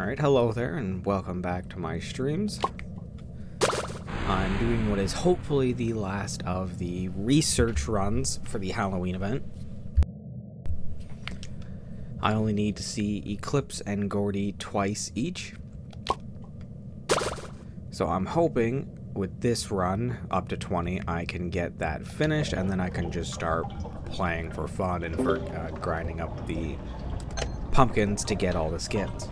Alright, hello there, and welcome back to my streams. I'm doing what is hopefully the last of the research runs for the Halloween event. I only need to see Eclipse and Gordy twice each. So I'm hoping with this run, up to 20, I can get that finished, and then I can just start playing for fun and for grinding up the pumpkins to get all the skins.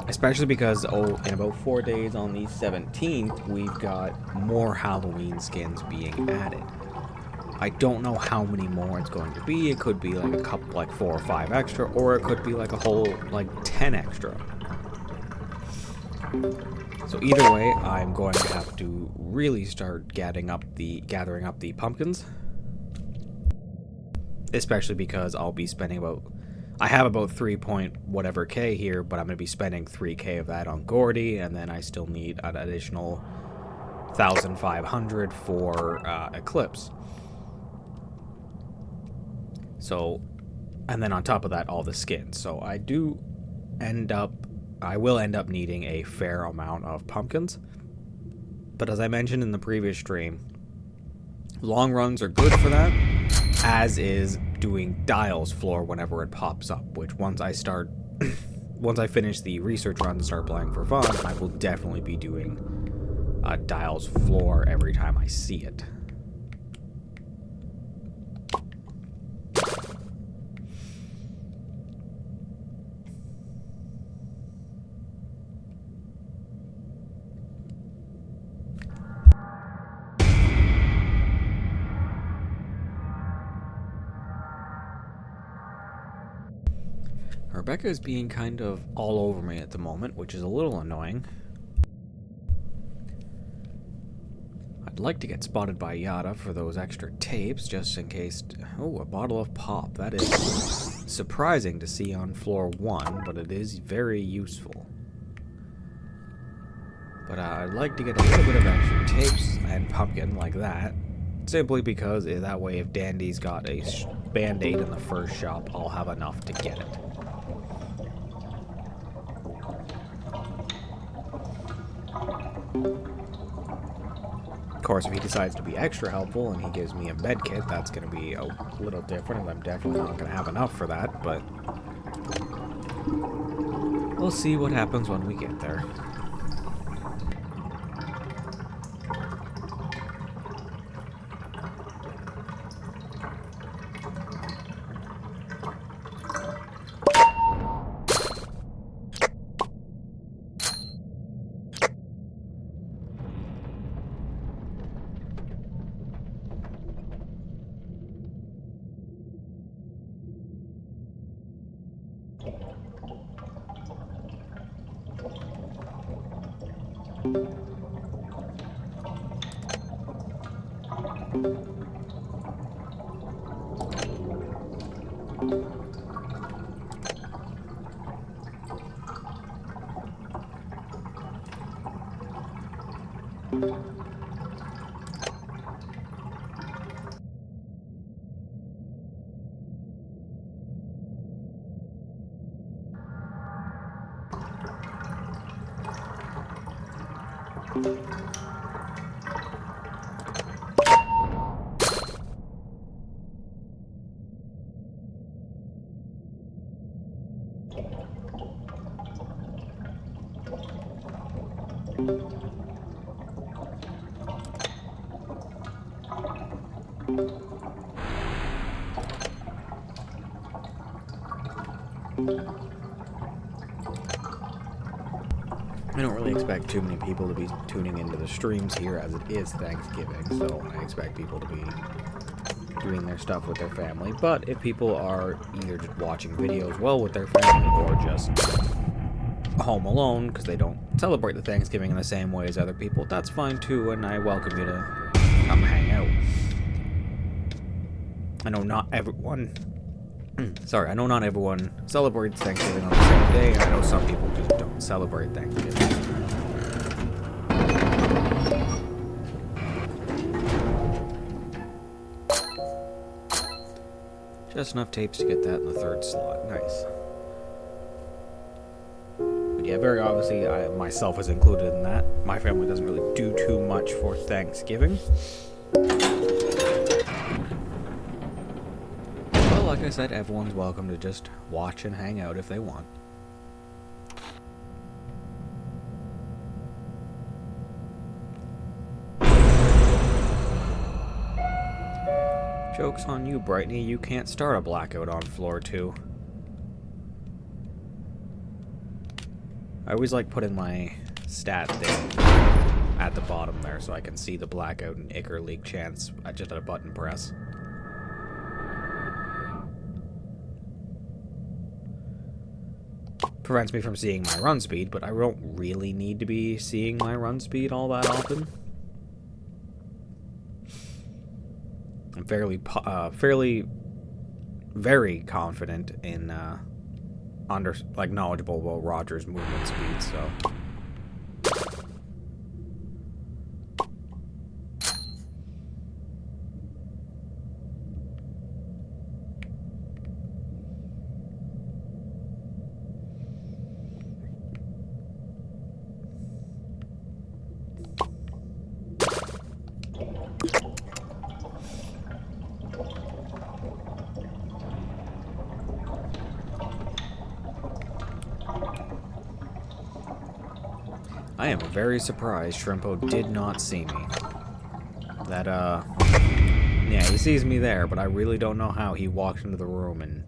Especially because, in about 4 days on the 17th, we've got more Halloween skins being added. I don't know how many more it's going to be. It could be like a couple, like 4 or 5 extra, or it could be like a whole, like 10 extra. So either way, I'm going to have to really start gathering up the pumpkins. Especially because I'll be spending I have about 3 point whatever K here, but I'm going to be spending 3K of that on Gordy, and then I still need an additional 1,500 for Eclipse. So, and then on top of that, all the skins. So I will end up needing a fair amount of pumpkins. But as I mentioned in the previous stream, long runs are good for that, as is doing Dial's floor whenever it pops up, which once I finish the research run and start playing for fun, I will definitely be doing Dial's floor every time I see it. Rebecca is being kind of all over me at the moment, which is a little annoying. I'd like to get spotted by Yada for those extra tapes, just in case... Oh, a bottle of pop. That is surprising to see on floor 1, but it is very useful. But I'd like to get a little bit of extra tapes and pumpkin like that, simply because that way if Dandy's got a band-aid in the first shop, I'll have enough to get it. Of course, if he decides to be extra helpful and he gives me a med kit, that's going to be a little different, and I'm definitely not going to have enough for that, but we'll see what happens when we get there. I don't really expect too many people to be tuning into the streams here, as it is Thanksgiving, so I expect people to be doing their stuff with their family. But if people are either just watching videos with their family or just home alone because they don't celebrate the Thanksgiving in the same way as other people, that's fine too, and I welcome you to come hang out. I know not everyone celebrates Thanksgiving on the same day. I know some people just don't celebrate Thanksgiving. Just enough tapes to get that in the third slot. Nice. But yeah, very obviously, I myself was included in that. My family doesn't really do too much for Thanksgiving. Well, like I said, everyone's welcome to just watch and hang out if they want. Joke's on you, Brightney. You can't start a blackout on floor 2. I always like putting my stat thing at the bottom there so I can see the blackout and Ichor leak chance just at a button press. Prevents me from seeing my run speed, but I don't really need to be seeing my run speed all that often. I'm very confident in, knowledgeable about Roger's movement speed, so. I am very surprised Shrimpo did not see me. That, yeah, he sees me there, but I really don't know how he walked into the room and...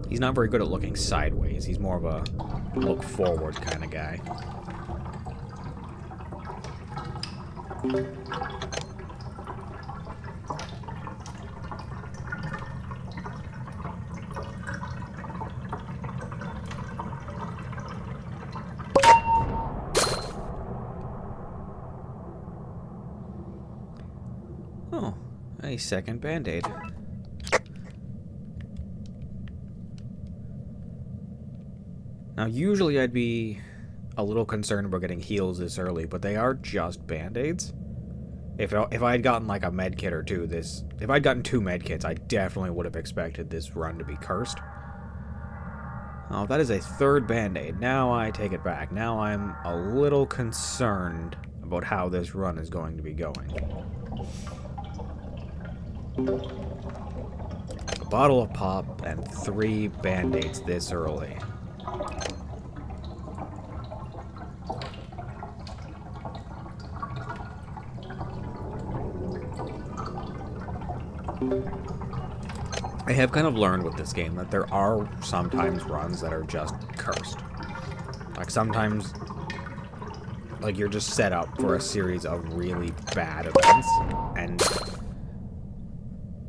He's not very good at looking sideways. He's more of a look forward kind of guy. Oh, a second Band-Aid. Now, usually I'd be a little concerned about getting heals this early, but they are just Band-Aids. If I had gotten like a med kit or two, if I'd gotten 2 med kits, I definitely would have expected this run to be cursed. Oh, that is a 3rd Band-Aid. Now I take it back. Now I'm a little concerned about how this run is going to be going. A bottle of pop and 3 Band-Aids this early. I have kind of learned with this game that there are sometimes runs that are just cursed. Like sometimes, like you're just set up for a series of really bad events, and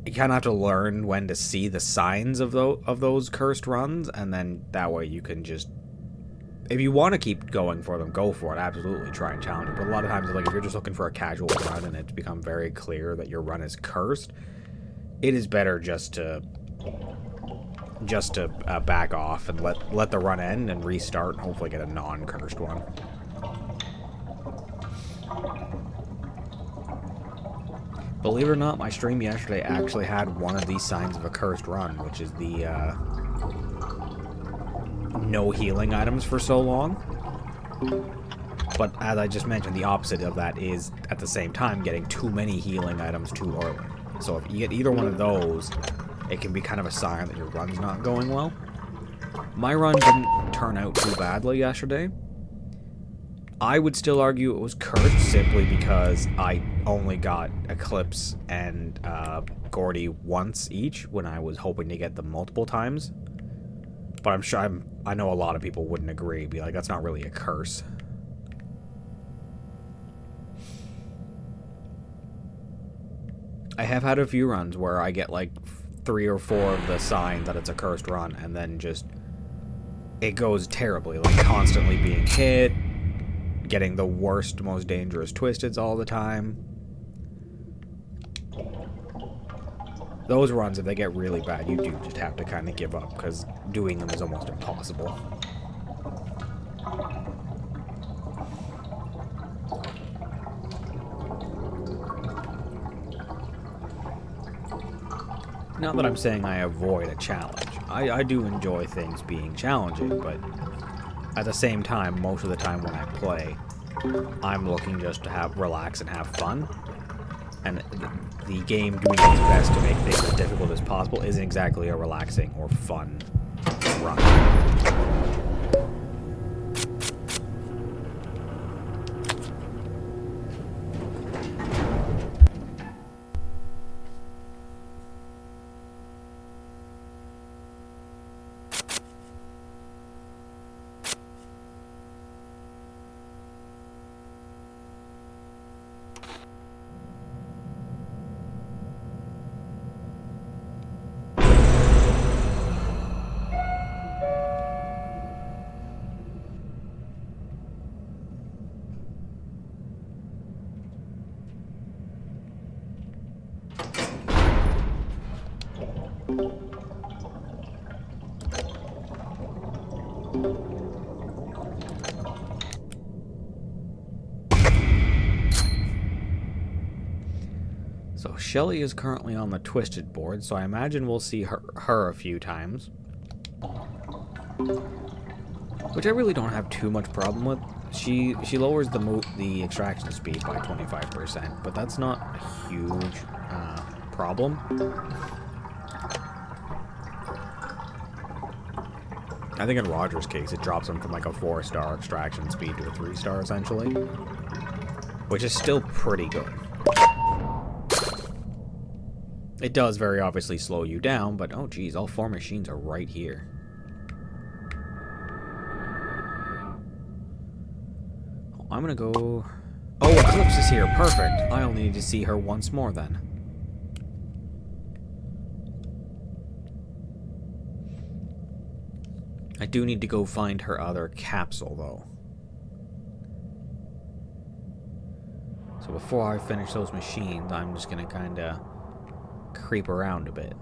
you kind of have to learn when to see the signs of those cursed runs, and then that way you can just, if you want to keep going for them, go for it. Absolutely, try and challenge it. But a lot of times, like if you're just looking for a casual run and it's become very clear that your run is cursed, it is better just to back off and let the run end and restart and hopefully get a non-cursed one. Believe it or not, my stream yesterday actually had one of these signs of a cursed run, which is the no healing items for so long. But as I just mentioned, the opposite of that is at the same time getting too many healing items too early. So if you get either one of those, it can be kind of a sign that your run's not going well. My run didn't turn out too badly yesterday. I would still argue it was cursed simply because I only got Eclipse and Gordy once each when I was hoping to get them multiple times. But I'm sure I know a lot of people wouldn't agree, be like, that's not really a curse. I have had a few runs where I get like 3 or 4 of the signs that it's a cursed run, and then just it goes terribly, like constantly being hit, getting the worst, most dangerous twisteds all the time. Those runs, if they get really bad, you do just have to kind of give up, because doing them is almost impossible. Not that I'm saying I avoid a challenge. I do enjoy things being challenging, but at the same time, most of the time when I play, I'm looking just to relax and have fun. And the game doing its best to make things as difficult as possible isn't exactly a relaxing or fun run. So Shelly is currently on the Twisted board, so I imagine we'll see her a few times. Which I really don't have too much problem with. She lowers the extraction speed by 25%, but that's not a huge problem. I think in Roger's case, it drops him from like a 4-star extraction speed to a 3-star essentially, which is still pretty good. It does very obviously slow you down, but oh geez, all 4 machines are right here. I'm gonna go... Oh, Eclipse is here. Perfect. I only need to see her once more then. I do need to go find her other capsule, though. So before I finish those machines, I'm just gonna kinda creep around a bit.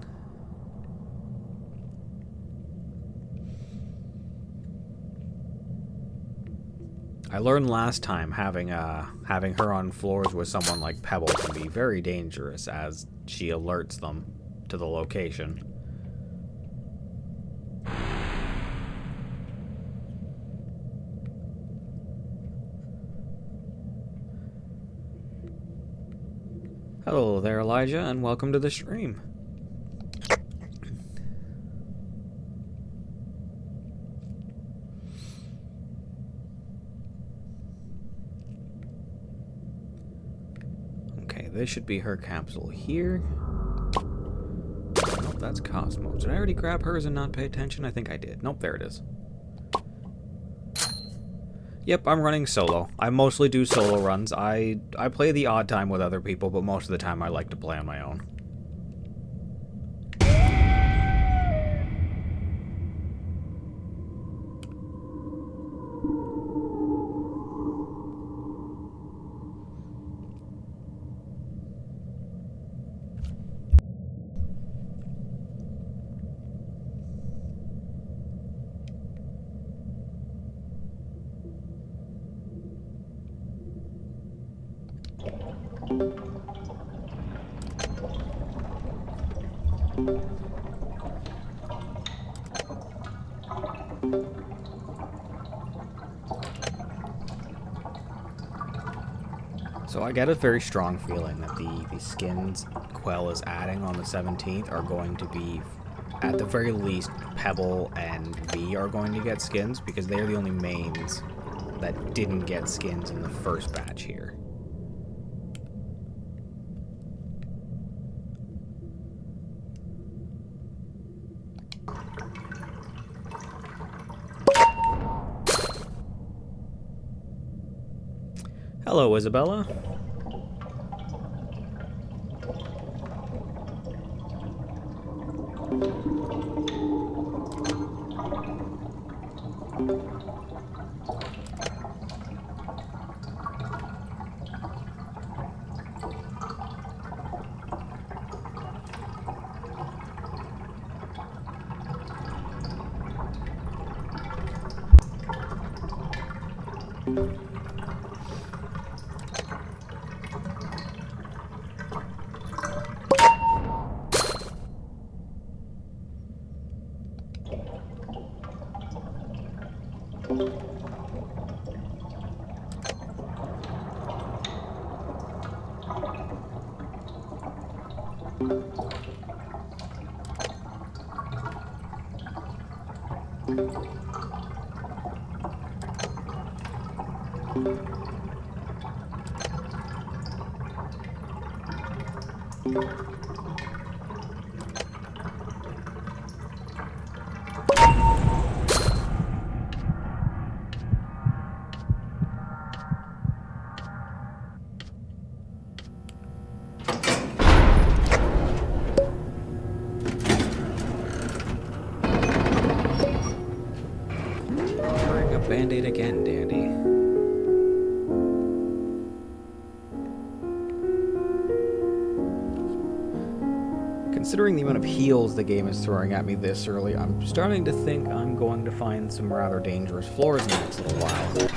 I learned last time having her on floors with someone like Pebble can be very dangerous, as she alerts them to the location. Hello there, Elijah, and welcome to the stream. Okay, this should be her capsule here. Nope, that's Cosmos. Did I already grab hers and not pay attention? I think I did. Nope, there it is. Yep, I'm running solo. I mostly do solo runs. I play the odd time with other people, but most of the time I like to play on my own. So I get a very strong feeling that the skins Quell is adding on the 17th are going to be, at the very least, Pebble and V are going to get skins, because they're the only mains that didn't get skins in the first batch here. Hello, Isabella. Trying a band-aid again, Dandy. Considering the amount of heals the game is throwing at me this early, I'm starting to think I'm going to find some rather dangerous floors in the next little while.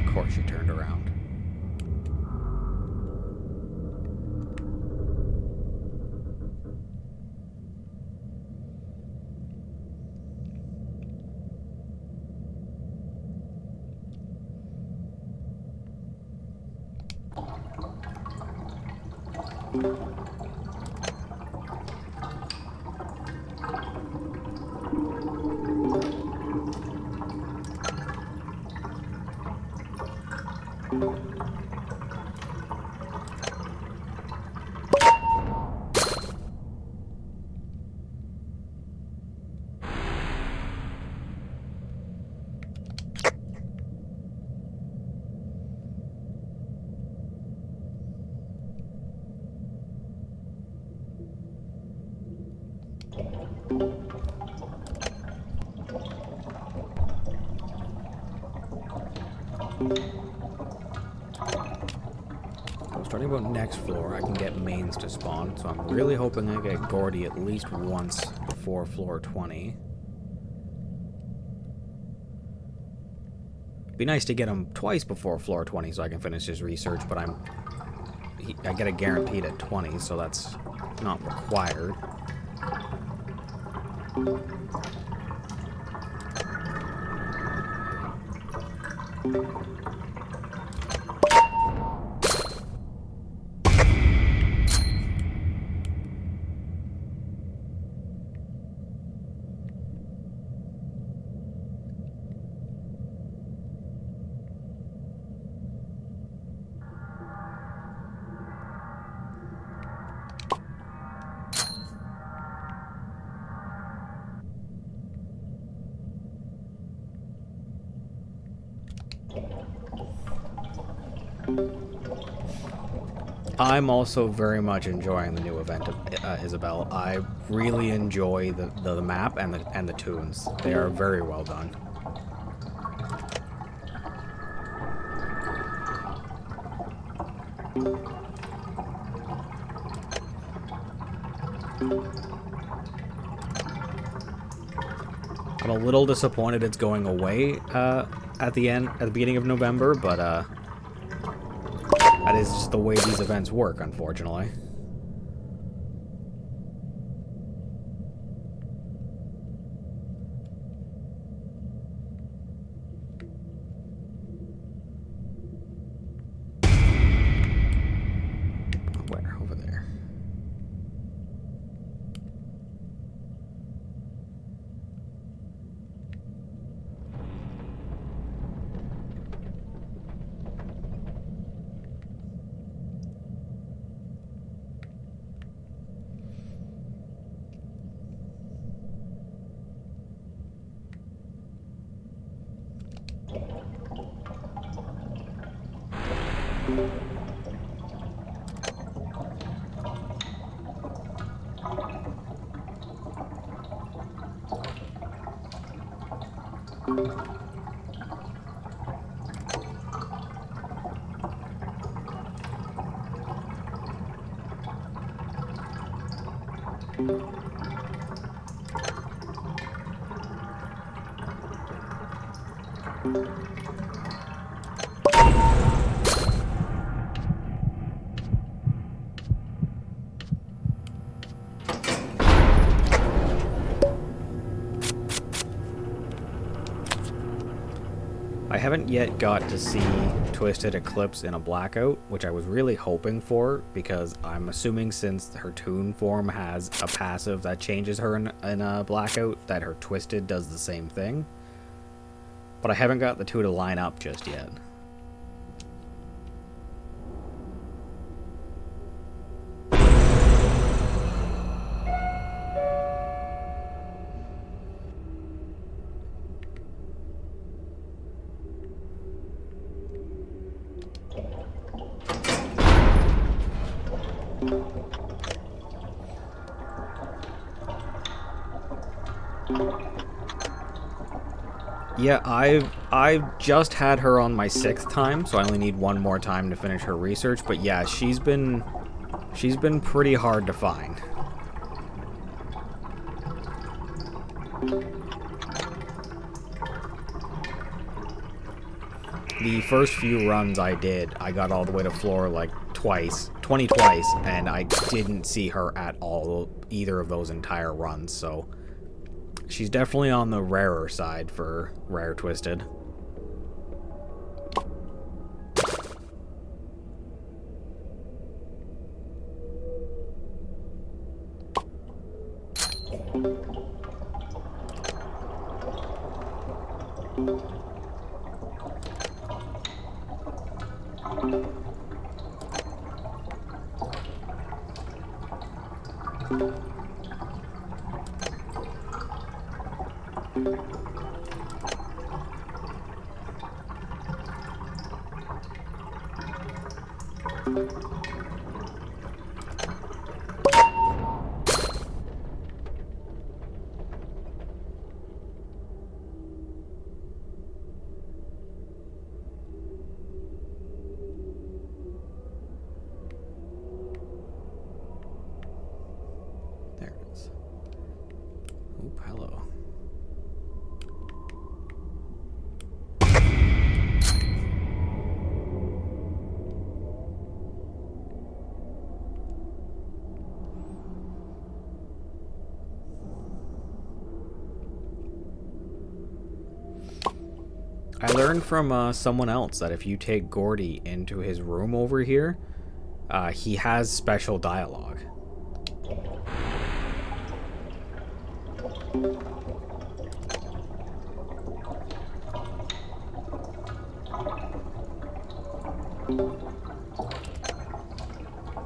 Of course you turned around. Starting about next floor, I can get mains to spawn, so I'm really hoping I get Gordy at least once before floor 20. Be nice to get him twice before floor 20 so I can finish his research, but I get a guaranteed at 20, so that's not required. I'm also very much enjoying the new event of Isabelle. I really enjoy the map and the tunes. They are very well done. I'm a little disappointed it's going away at the beginning of November, but that is just the way these events work, unfortunately. Where? Over there. I haven't yet got to see Twisted Eclipse in a Blackout, which I was really hoping for, because I'm assuming since her Toon form has a passive that changes her in a Blackout, that her Twisted does the same thing. But I haven't got the two to line up just yet. Yeah, I've just had her on my 6th time, so I only need one more time to finish her research. But yeah, she's been pretty hard to find. The first few runs I did, I got all the way to floor like 20 twice, and I didn't see her at all either of those entire runs, so she's definitely on the rarer side for Rare Twisted. There it is. Oop, hello. I learned from someone else that if you take Gordy into his room over here, he has special dialogue.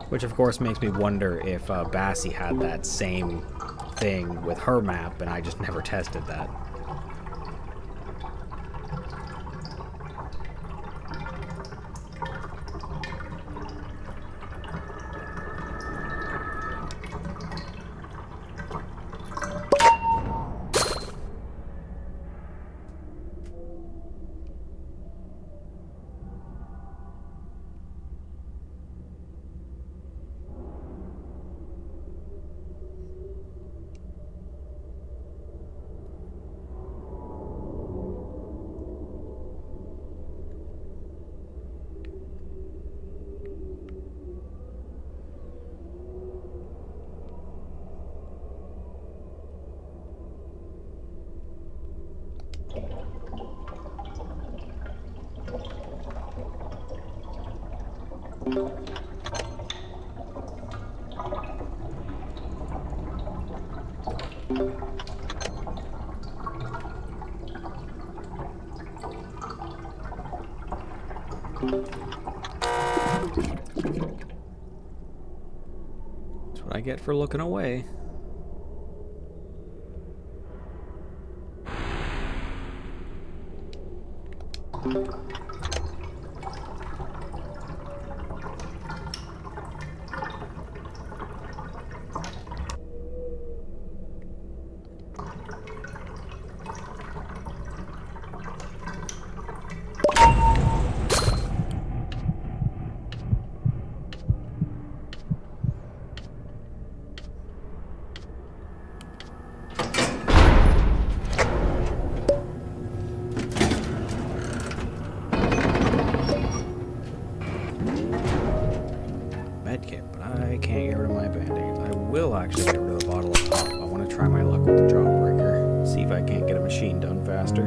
Which of course makes me wonder if Bassie had that same thing with her map and I just never tested that. That's what I get for looking away. will actually get rid of the bottle of pop. I want to try my luck with the Jawbreaker. See if I can't get a machine done faster.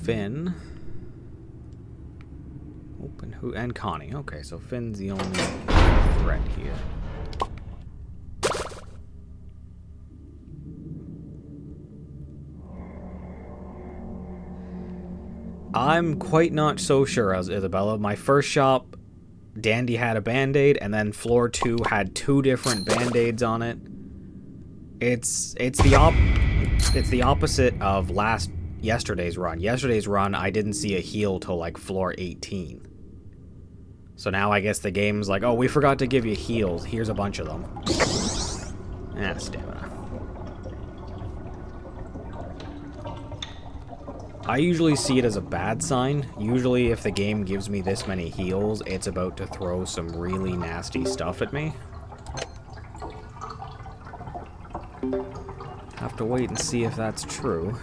Finn. Open who and Connie. Okay, so Finn's the only threat here. I'm quite not so sure, as Isabella. My first shop, Dandy had a band-aid, and then floor 2 had 2 different band-aids on it. It's the opposite of yesterday's run. Yesterday's run, I didn't see a heal till like floor 18. So now I guess the game's like, oh, we forgot to give you heals. Here's a bunch of them. Stamina. I usually see it as a bad sign. Usually if the game gives me this many heals, it's about to throw some really nasty stuff at me. Have to wait and see if that's true.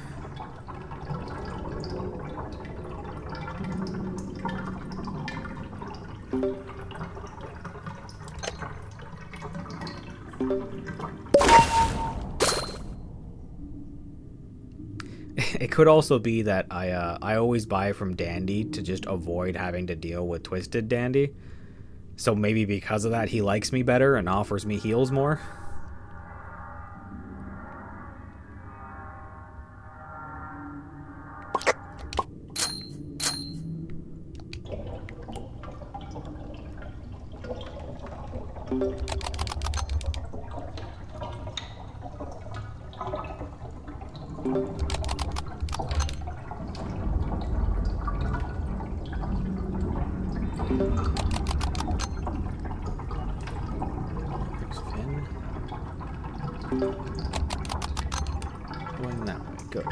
It could also be that I always buy from Dandy to just avoid having to deal with Twisted Dandy. So maybe because of that, he likes me better and offers me heals more. Going that way, good.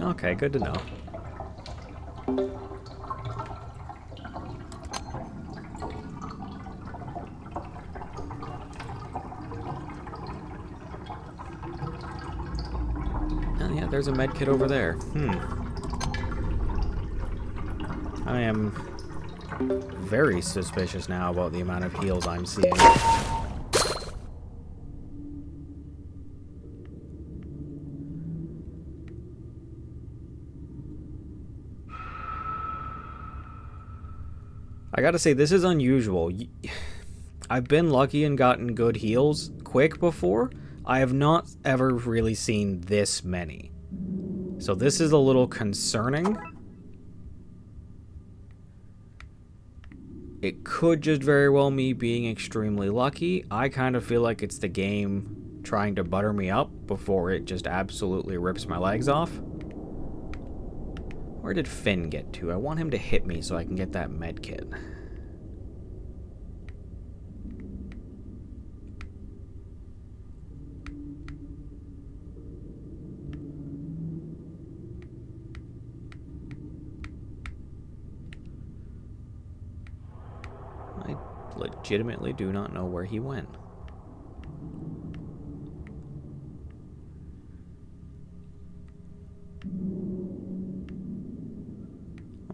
Okay, good to know. Oh yeah, there's a med kit over there. I am very suspicious now about the amount of heals I'm seeing. I gotta say, this is unusual. I've been lucky and gotten good heals quick before. I have not ever really seen this many. So this is a little concerning. It could just very well me being extremely lucky. I kind of feel like it's the game trying to butter me up before it just absolutely rips my legs off. Where did Finn get to? I want him to hit me so I can get that med kit. I legitimately do not know where he went.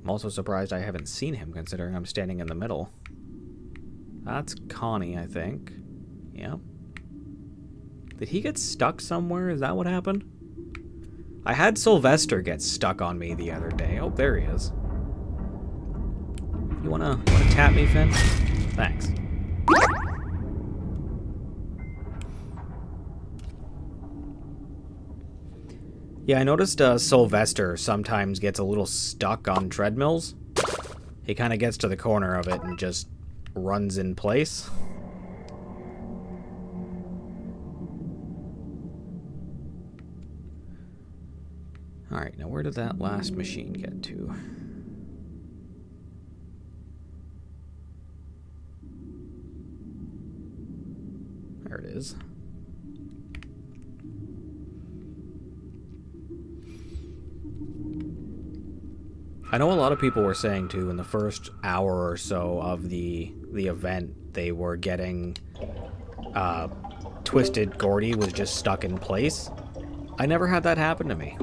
I'm also surprised I haven't seen him, considering I'm standing in the middle. That's Connie, I think. Yep. Did he get stuck somewhere? Is that what happened? I had Sylvester get stuck on me the other day. Oh, there he is. You wanna tap me, Finn? Thanks. Yeah, I noticed Sylvester sometimes gets a little stuck on treadmills. He kind of gets to the corner of it and just runs in place. Alright, now where did that last machine get to? There it is. I know a lot of people were saying too in the first hour or so of the event they were getting Twisted Gordy was just stuck in place. I never had that happen to me.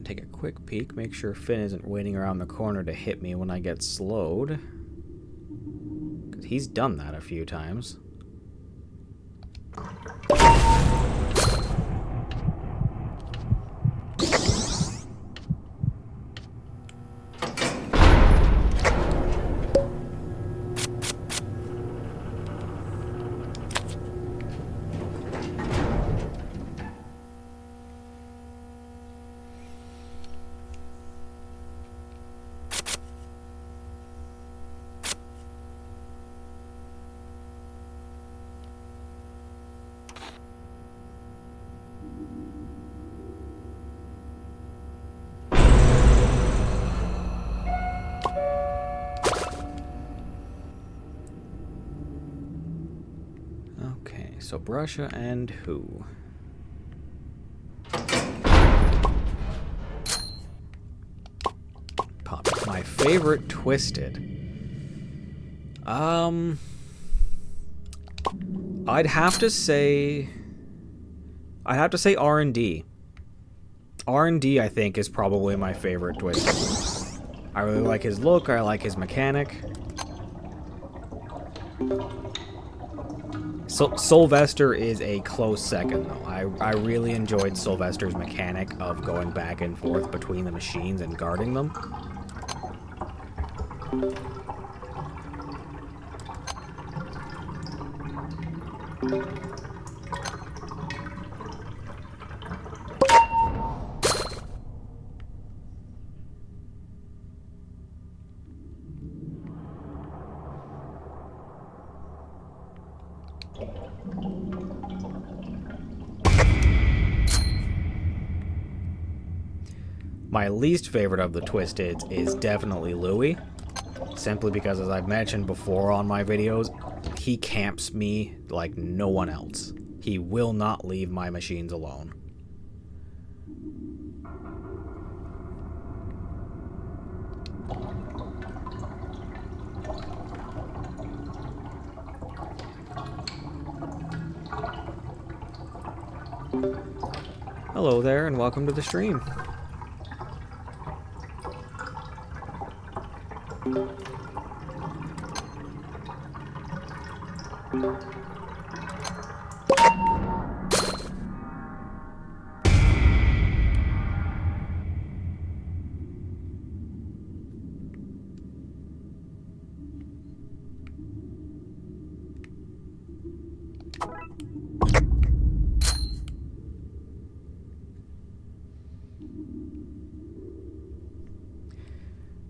Take a quick peek, make sure Finn isn't waiting around the corner to hit me when I get slowed. Because he's done that a few times. Okay, so Brusha and who? Pop. My favorite Twisted. I'd have to say R&D. R&D, I think, is probably my favorite Twisted. I really like his look, I like his mechanic. So Sylvester is a close second, though. I really enjoyed Sylvester's mechanic of going back and forth between the machines and guarding them. My least favorite of the Twisteds is definitely Louie, simply because, as I've mentioned before on my videos, he camps me like no one else. He will not leave my machines alone. Hello there, and welcome to the stream.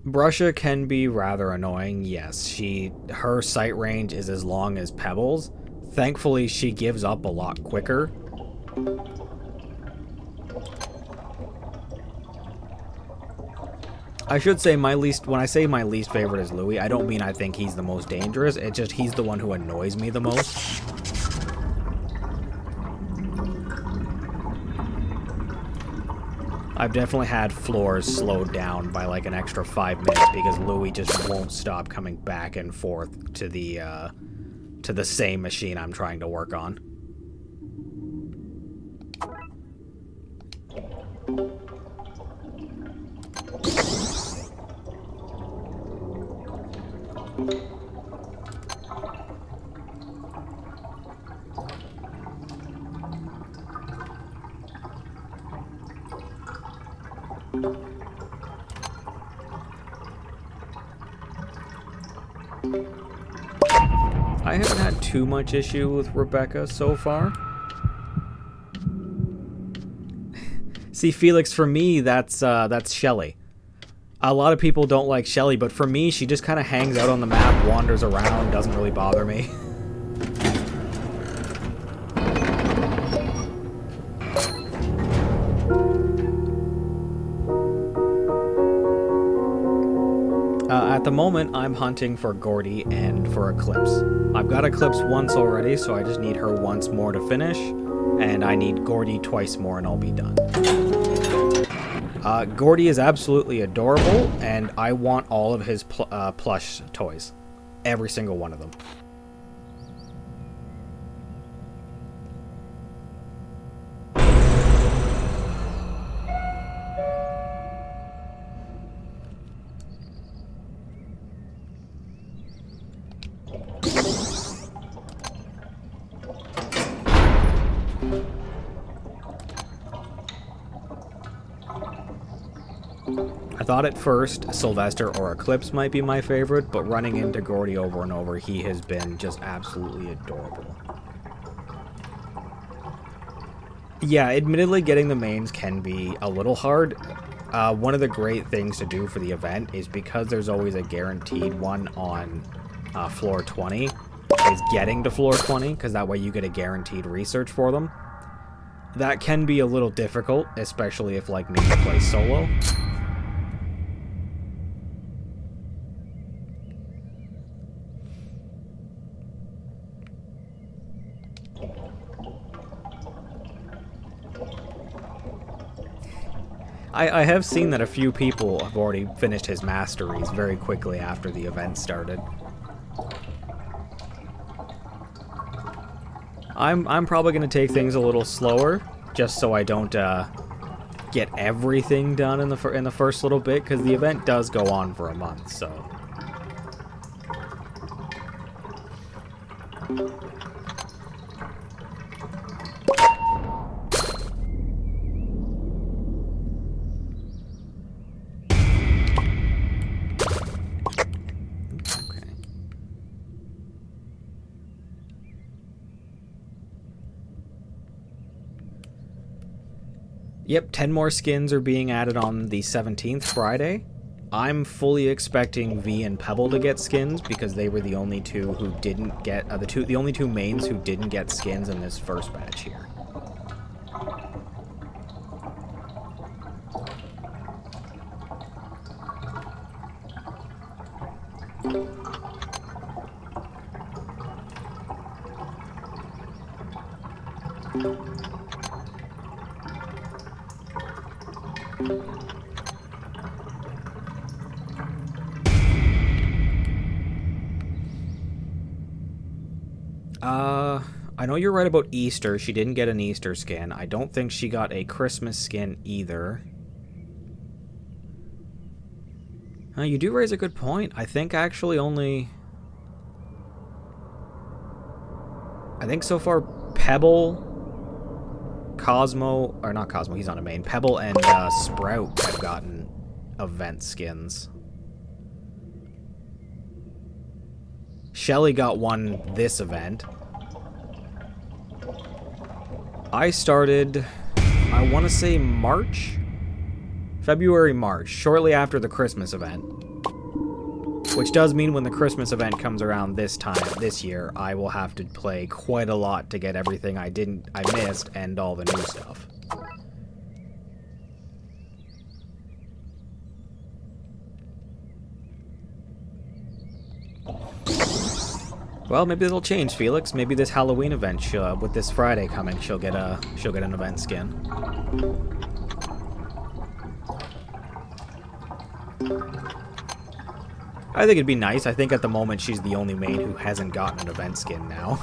Brusha can be rather annoying, yes. Her sight range is as long as Pebbles. Thankfully, she gives up a lot quicker. I should say when I say my least favorite is Louie, I don't mean I think he's the most dangerous, it's just he's the one who annoys me the most. I've definitely had floors slowed down by like an extra 5 minutes because Louie just won't stop coming back and forth to the same machine I'm trying to work on. I haven't had too much issue with Rebecca so far. See, Felix, for me, that's Shelly. A lot of people don't like Shelly, but for me, she just kind of hangs out on the map, wanders around, doesn't really bother me. At the moment, I'm hunting for Gordy and for Eclipse. I've got Eclipse once already, so I just need her once more to finish, and I need Gordy twice more and I'll be done. Gordy is absolutely adorable, and I want all of his plush toys. Every single one of them. I thought at first Sylvester or Eclipse might be my favorite, but running into Gordy over and over, he has been just absolutely adorable. Yeah, admittedly getting the mains can be a little hard. One of the great things to do for the event is because there's always a guaranteed one on floor 20, is getting to floor 20, because that way you get a guaranteed research for them. That can be a little difficult, especially if, like me, you play solo. I have seen that a few people have already finished his masteries very quickly after the event started. I'm probably going to take things a little slower, just so I don't get everything done in the first little bit, because the event does go on for a month, so... Yep, 10 more skins are being added on the 17th, Friday. I'm fully expecting V and Pebble to get skins because they were the only two who didn't get the only two mains who didn't get skins in this first batch here. I know you're right about Easter. She didn't get an Easter skin. I don't think she got a Christmas skin either. You do raise a good point. I think actually only... I think so far Pebble, Cosmo, or not Cosmo, he's on a main. Pebble and Sprout have gotten event skins. Shelly got one this event. I started, I want to say March? February, March, shortly after the Christmas event. Which does mean when the Christmas event comes around this year, I will have to play quite a lot to get everything I missed and all the new stuff. Well, maybe it'll change, Felix. Maybe this Halloween event, with this Friday coming, she'll get an event skin. I think it'd be nice. I think at the moment she's the only main who hasn't gotten an event skin now.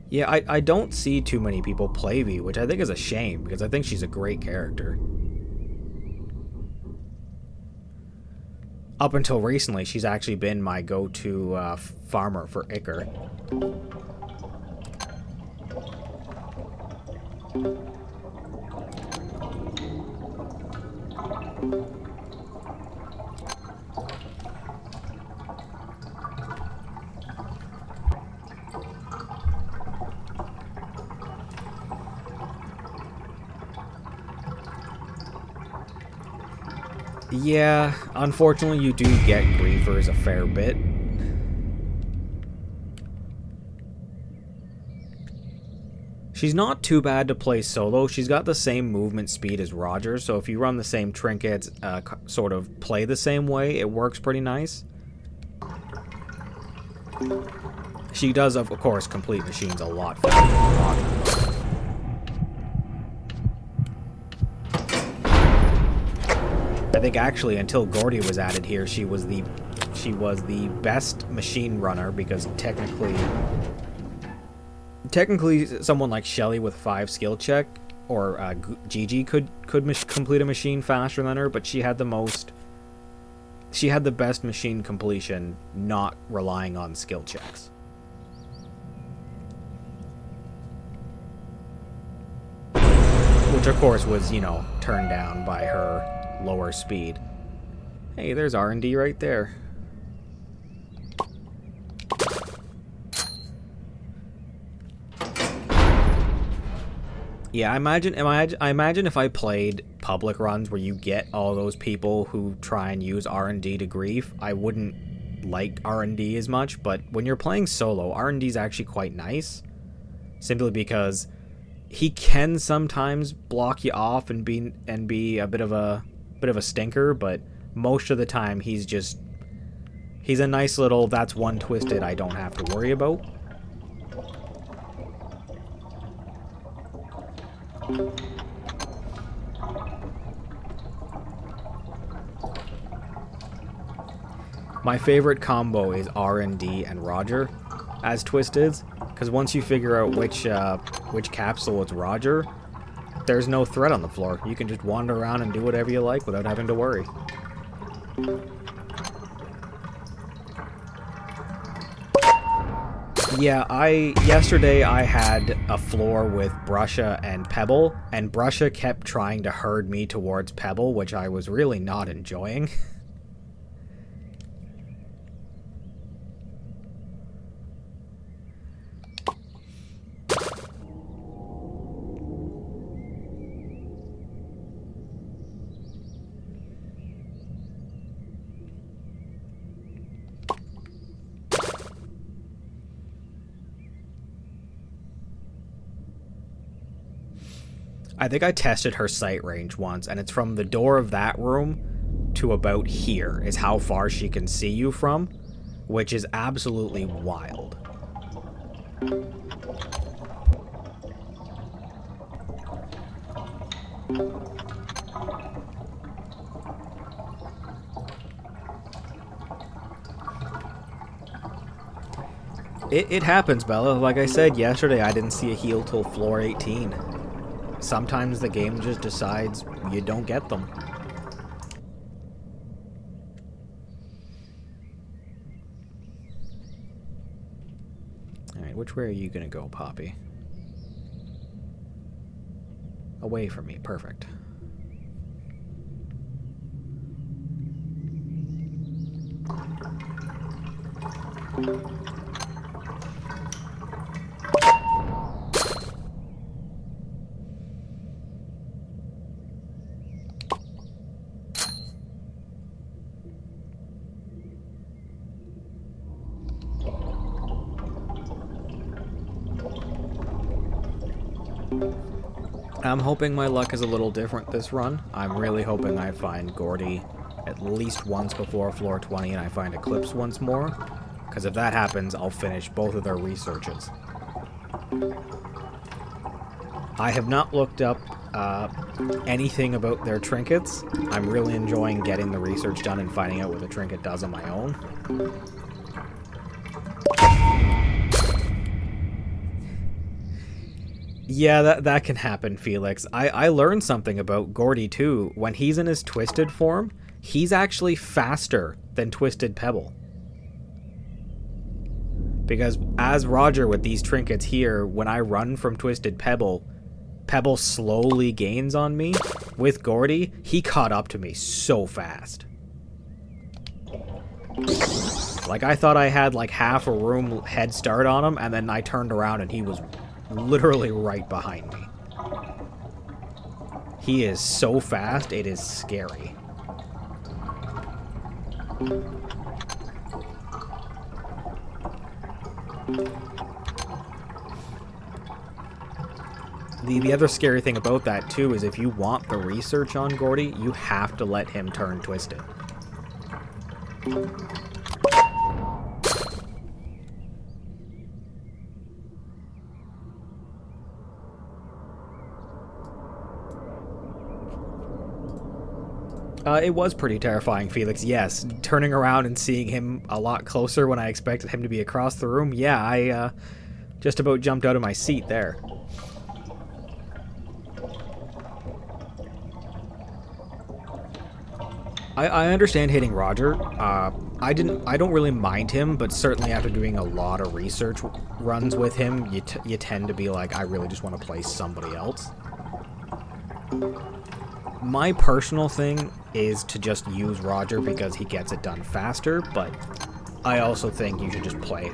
Yeah, I don't see too many people play V, which I think is a shame, because I think she's a great character. Up until recently, she's actually been my go-to farmer for Ichor. Yeah, unfortunately you do get griefers a fair bit. She's not too bad to play solo. She's got the same movement speed as Roger, so if you run the same trinkets, sort of play the same way, it works pretty nice. She does, of course, complete machines a lot faster than Roger. I think actually until Gordy was added here, she was the best machine runner, because technically someone like Shelly with 5 skill check or Gigi could complete a machine faster than her, but she had the best machine completion, not relying on skill checks. Which of course was, you know, turned down by her lower speed. Hey, there's R&D right there. Yeah, I imagine if I played public runs where you get all those people who try and use R&D to grief, I wouldn't like R&D as much, but when you're playing solo, R&D is actually quite nice, simply because he can sometimes block you off and be a bit of a stinker, but most of the time he's a nice little, that's one twisted I don't have to worry about. My favorite combo is R&D and Roger as Twisteds, because once you figure out which capsule it's Roger, there's no threat on the floor. You can just wander around and do whatever you like without having to worry. Yeah, yesterday I had a floor with Brusha and Pebble, and Brusha kept trying to herd me towards Pebble, which I was really not enjoying. I think I tested her sight range once, and it's from the door of that room to about here is how far she can see you from, which is absolutely wild. It happens, Bella. Like I said yesterday, I didn't see a heal till floor 18. Sometimes the game just decides you don't get them. Alright, which way are you gonna go, Poppy? Away from me, perfect. I'm hoping my luck is a little different this run. I'm really hoping I find Gordy at least once before floor 20 and I find Eclipse once more, because if that happens, I'll finish both of their researches. I have not looked up anything about their trinkets. I'm really enjoying getting the research done and finding out what the trinket does on my own. Yeah, that can happen, Felix. I learned something about Gordy, too. When he's in his twisted form, he's actually faster than Twisted Pebble. Because as Roger with these trinkets here, when I run from Twisted Pebble, Pebble slowly gains on me. With Gordy, he caught up to me so fast. Like, I thought I had like half a room head start on him, and then I turned around and he was literally right behind me. He is so fast, it is scary. The other scary thing about that, too, is if you want the research on Gordy, you have to let him turn Twisted. It was pretty terrifying, Felix, yes. Turning around and seeing him a lot closer when I expected him to be across the room, yeah, I just about jumped out of my seat there. I understand hitting Roger. I don't really mind him, but certainly after doing a lot of research runs with him, you tend to be like, I really just want to play somebody else. My personal thing is to just use Roger because he gets it done faster, but I also think you should just play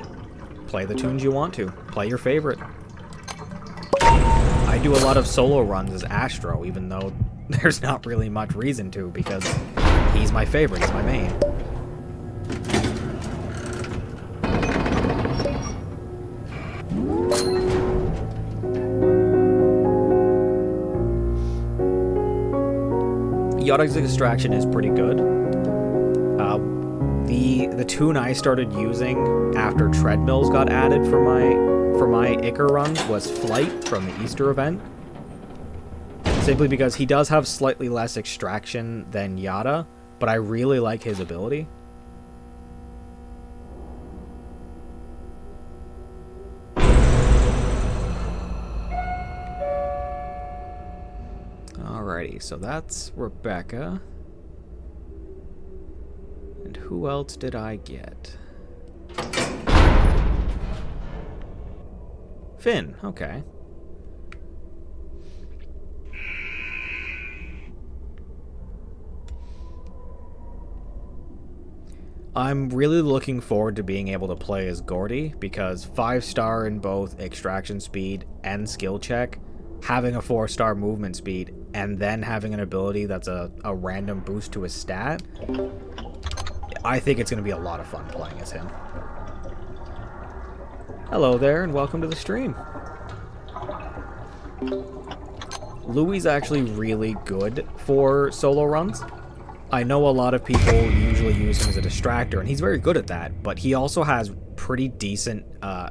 the tunes you want to. Play your favorite. I do a lot of solo runs as Astro, even though there's not really much reason to, because he's my favorite, he's my main. Yada's Extraction is pretty good. The tune I started using after treadmills got added for my Icar runs was Flight from the Easter event. Simply because he does have slightly less extraction than Yada, but I really like his ability. Alrighty, so that's Rebecca. And who else did I get? Finn, okay. I'm really looking forward to being able to play as Gordy, because 5-star in both extraction speed and skill check, having a 4-star movement speed, and then having an ability that's a random boost to his stat, I think it's going to be a lot of fun playing as him. Hello there, and welcome to the stream. Louis is actually really good for solo runs. I know a lot of people usually use him as a distractor, and he's very good at that, but he also has pretty decent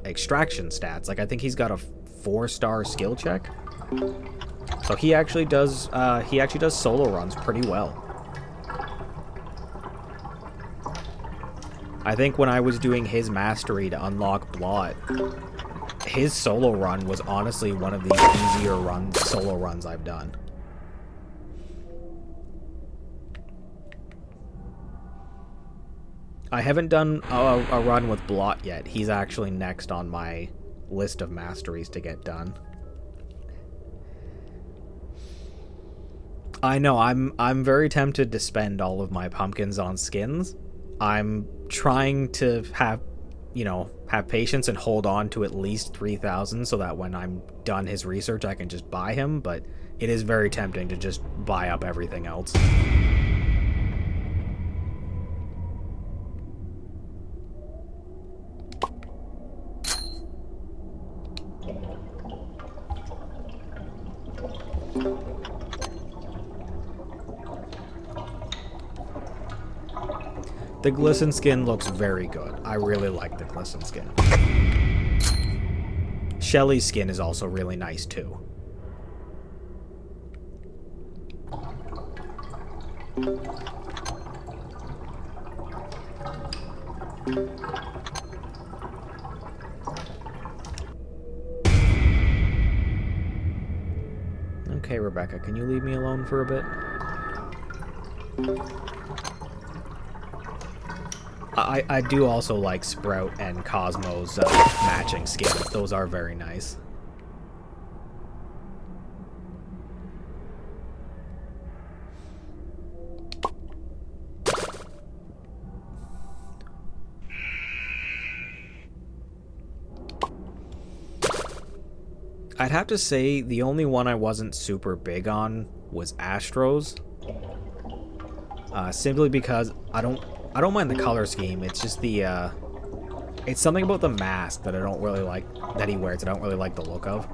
extraction stats. Like, I think he's got a 4-star skill check. So he actually does solo runs pretty well. I think when I was doing his mastery to unlock Blot, his solo run was honestly one of the easier solo runs I've done. I haven't done a run with Blot yet. He's actually next on my list of masteries to get done. I know, I'm very tempted to spend all of my pumpkins on skins. I'm trying to have patience and hold on to at least 3,000 so that when I'm done his research I can just buy him, but it is very tempting to just buy up everything else. The Glisten skin looks very good. I really like the Glisten skin. Shelly's skin is also really nice too. Okay, Rebecca, can you leave me alone for a bit? I do also like Sprout and Cosmo's matching skins. Those are very nice. I'd have to say the only one I wasn't super big on was Astro's. Simply because I don't mind the color scheme. It's just the it's something about the mask that I don't really like that he wears. I don't really like the look of.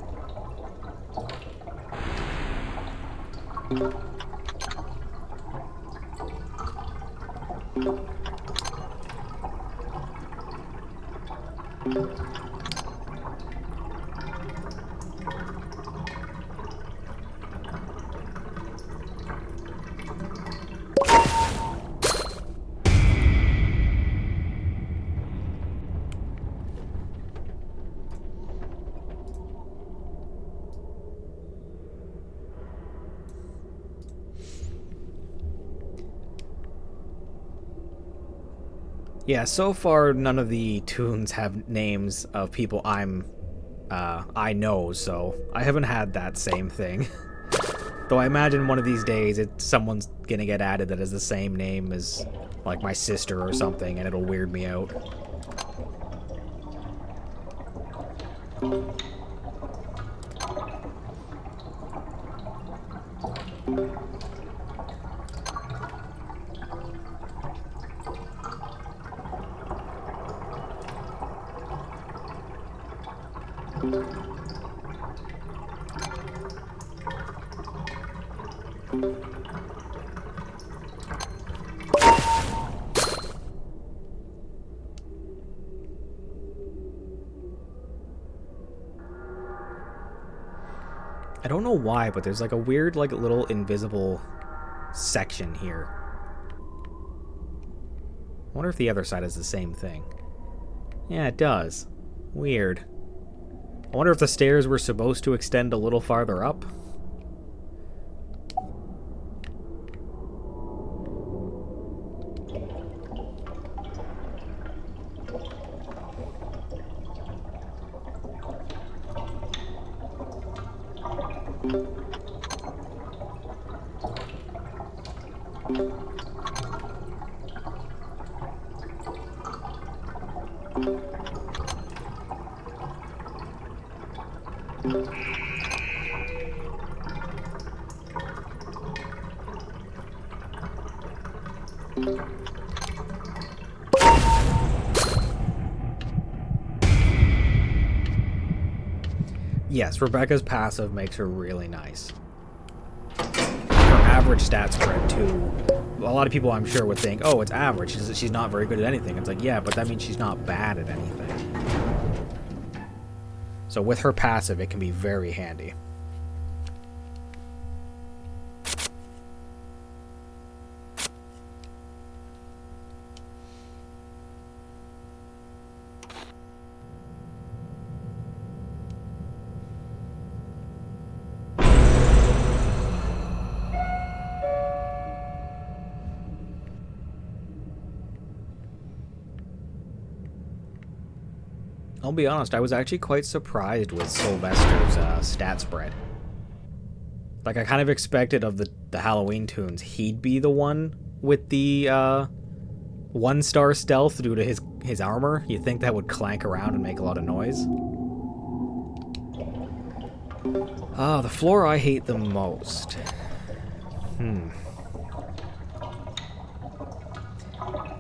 Yeah, so far none of the tunes have names of people I know, so I haven't had that same thing. Though I imagine one of these days someone's gonna get added that has the same name as like my sister or something, and it'll weird me out. I don't know why, but there's like a weird, like, little invisible section here. I wonder if the other side is the same thing. Yeah, it does. Weird. I wonder if the stairs were supposed to extend a little farther up. Yes, Rebecca's passive makes her really nice. Her average stat spread, too. A lot of people, I'm sure, would think, oh, it's average. She's not very good at anything. It's like, yeah, but that means she's not bad at anything. So with her passive, it can be very handy. I'll be honest, I was actually quite surprised with Sylvester's stat spread. Like, I kind of expected of the Halloween tunes, he'd be the one with the 1-star stealth due to his armor. You'd think that would clank around and make a lot of noise. The floor I hate the most.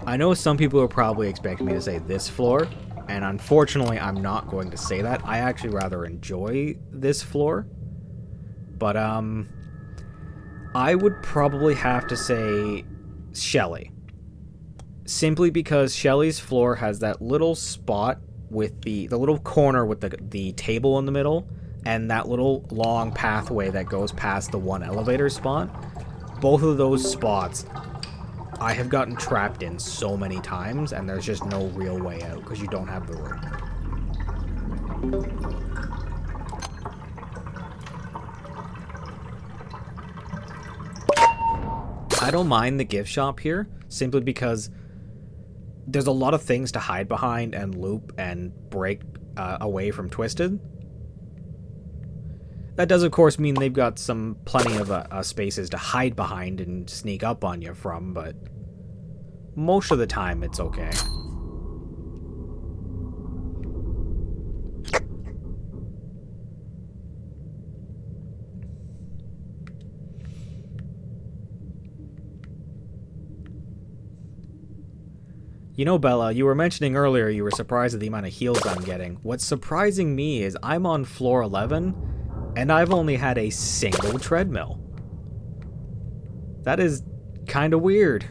I know some people are probably expecting me to say this floor. And unfortunately, I'm not going to say that. I actually rather enjoy this floor. But, I would probably have to say Shelly. Simply because Shelly's floor has that little spot with the little corner with the table in the middle, and that little long pathway that goes past the one elevator spot. Both of those spots I have gotten trapped in so many times, and there's just no real way out because you don't have the room. I don't mind the gift shop here, simply because there's a lot of things to hide behind and loop and break away from Twisted. That does, of course, mean they've got plenty of spaces to hide behind and sneak up on you from, but most of the time it's okay. You know, Bella, you were mentioning earlier you were surprised at the amount of heals I'm getting. What's surprising me is I'm on floor 11, and I've only had a single treadmill. That is kind of weird.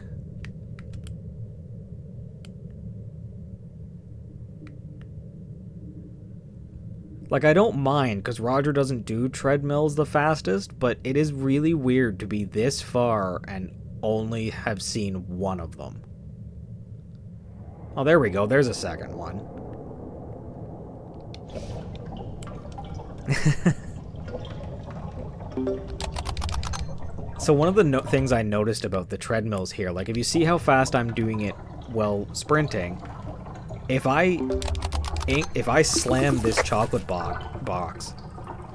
Like, I don't mind, because Roger doesn't do treadmills the fastest, but it is really weird to be this far and only have seen one of them. Oh, there we go. There's a second one. So one of the things I noticed about the treadmills here, like if you see how fast I'm doing it while sprinting, if I slam this chocolate box,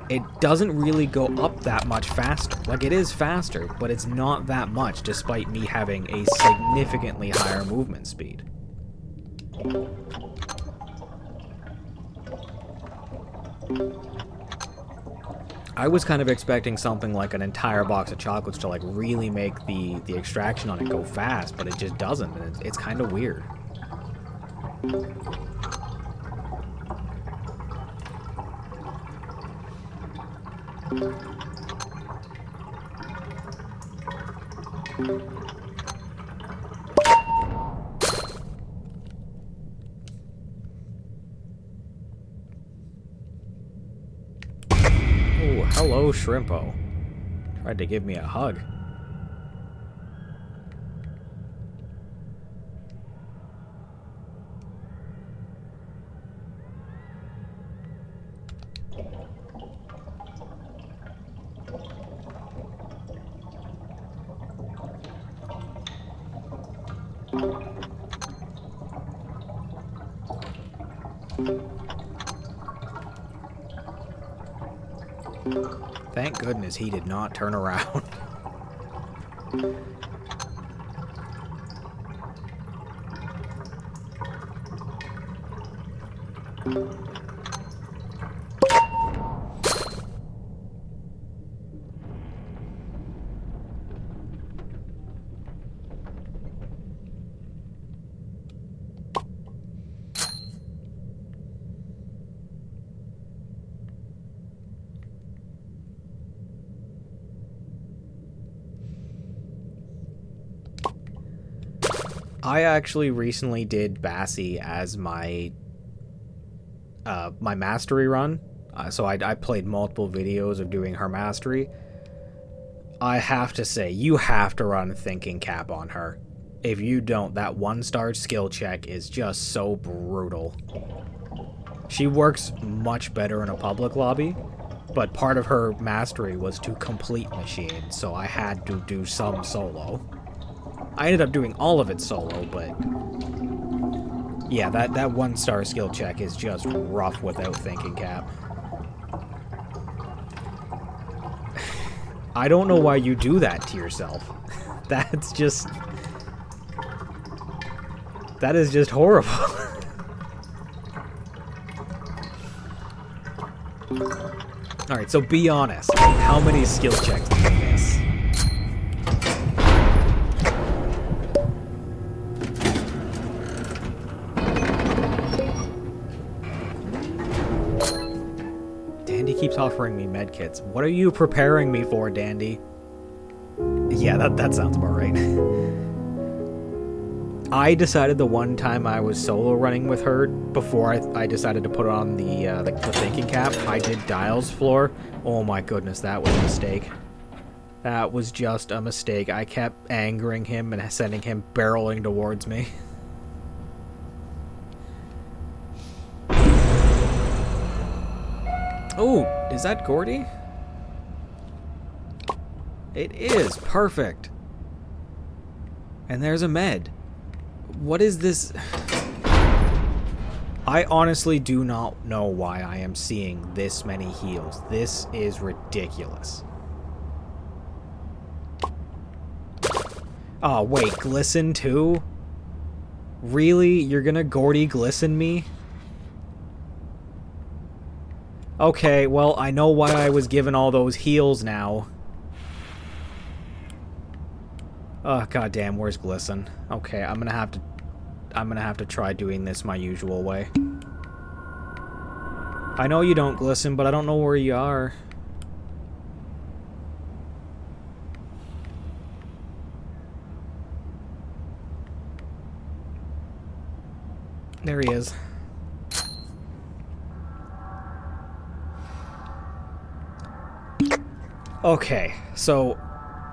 it doesn't really go up that much faster. Like, it is faster, but it's not that much, despite me having a significantly higher movement speed. I was kind of expecting something like an entire box of chocolates to like really make the extraction on it go fast, but it just doesn't, and it's kind of weird. Hello, Shrimpo. Tried to give me a hug. Thank goodness he did not turn around. I actually recently did Bassie as my my mastery run. So I played multiple videos of doing her mastery. I have to say, you have to run Thinking Cap on her. If you don't, that 1-star skill check is just so brutal. She works much better in a public lobby, but part of her mastery was to complete Machine, so I had to do some solo. I ended up doing all of it solo, but yeah, that 1-star skill check is just rough without Thinking Cap. I don't know why you do that to yourself. That's just... that is just horrible. Alright, so be honest. How many skill checks did you miss? Dandy keeps offering me medkits. What are you preparing me for, Dandy? Yeah, that sounds about right. I decided the one time I was solo running with her, before I decided to put on the Thinking Cap, I did Dial's floor. Oh my goodness, that was a mistake. That was just a mistake. I kept angering him and sending him barreling towards me. Oh, is that Gordy? It is. Perfect. And there's a med. What is this? I honestly do not know why I am seeing this many heals. This is ridiculous. Oh, wait, glisten too? Really? You're gonna Gordy glisten me? Okay, well, I know why I was given all those heals now. Oh, goddamn, where's glisten? Okay, I'm gonna have to try doing this my usual way. I know you don't glisten, but I don't know where you are. There he is. Okay, so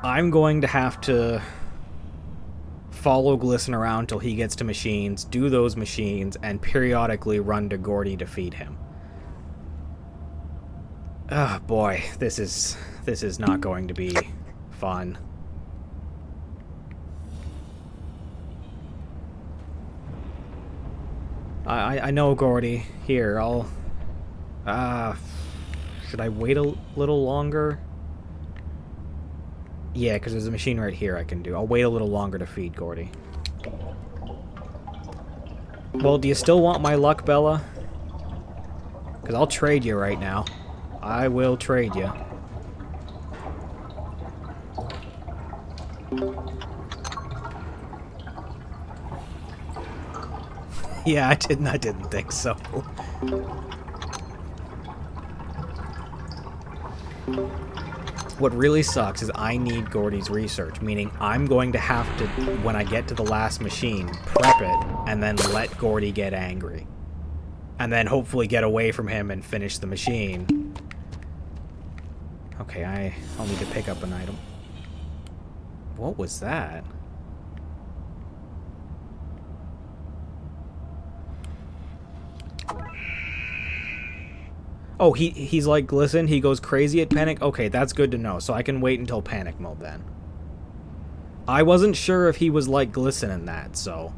I'm going to have to follow Glisten around till he gets to machines, do those machines, and periodically run to Gordy to feed him. Oh boy, this is not going to be fun. I know, Gordy. Here, I'll... should I wait a little longer? Yeah, because there's a machine right here I can do. I'll wait a little longer to feed Gordy. Well, do you still want my luck, Bella? Because I'll trade you right now. I will trade you. Yeah, I didn't think so. What really sucks is I need Gordy's research, meaning I'm going to have to, when I get to the last machine, prep it, and then let Gordy get angry. And then hopefully get away from him and finish the machine. Okay, I'll need to pick up an item. What was that? Oh, he's like Glisten? He goes crazy at panic? Okay, that's good to know, so I can wait until panic mode then. I wasn't sure if he was like Glisten in that, so...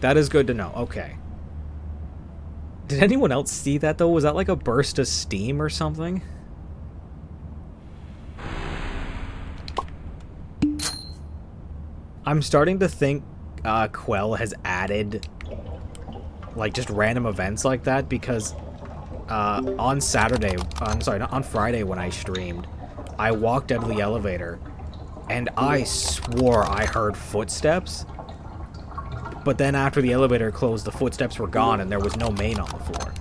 That is good to know, okay. Did anyone else see that, though? Was that like a burst of steam or something? I'm starting to think Quell has added... like just random events like that, because on Friday when I streamed, I walked out of the elevator and I swore I heard footsteps, but then after the elevator closed, the footsteps were gone and there was no main on the floor.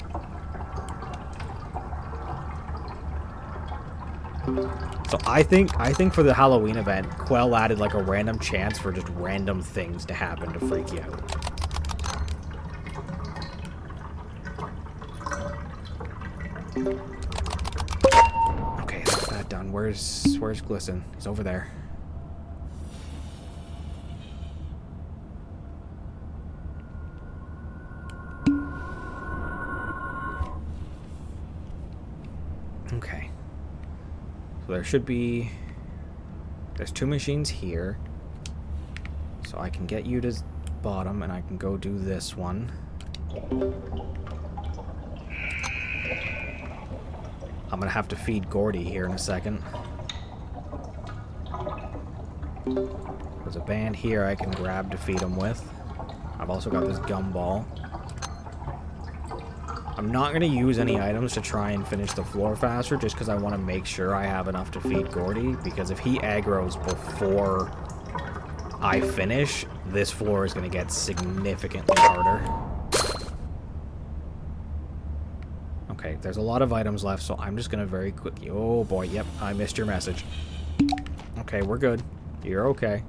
So I think for the Halloween event, Quell added like a random chance for just random things to happen to freak you out. Okay, that's that done. Where's Glisten? He's over there. Okay. So there should be... There's 2 machines here. So I can get you to bottom and I can go do this one. I'm gonna have to feed Gordy here in a second. There's a band here I can grab to feed him with. I've also got this gumball. I'm not gonna use any items to try and finish the floor faster, just because I want to make sure I have enough to feed Gordy, because if he aggroes before I finish, this floor is gonna get significantly harder. Okay, there's a lot of items left, so I'm just gonna very quickly... Oh boy, yep, I missed your message. Okay, we're good. You're okay.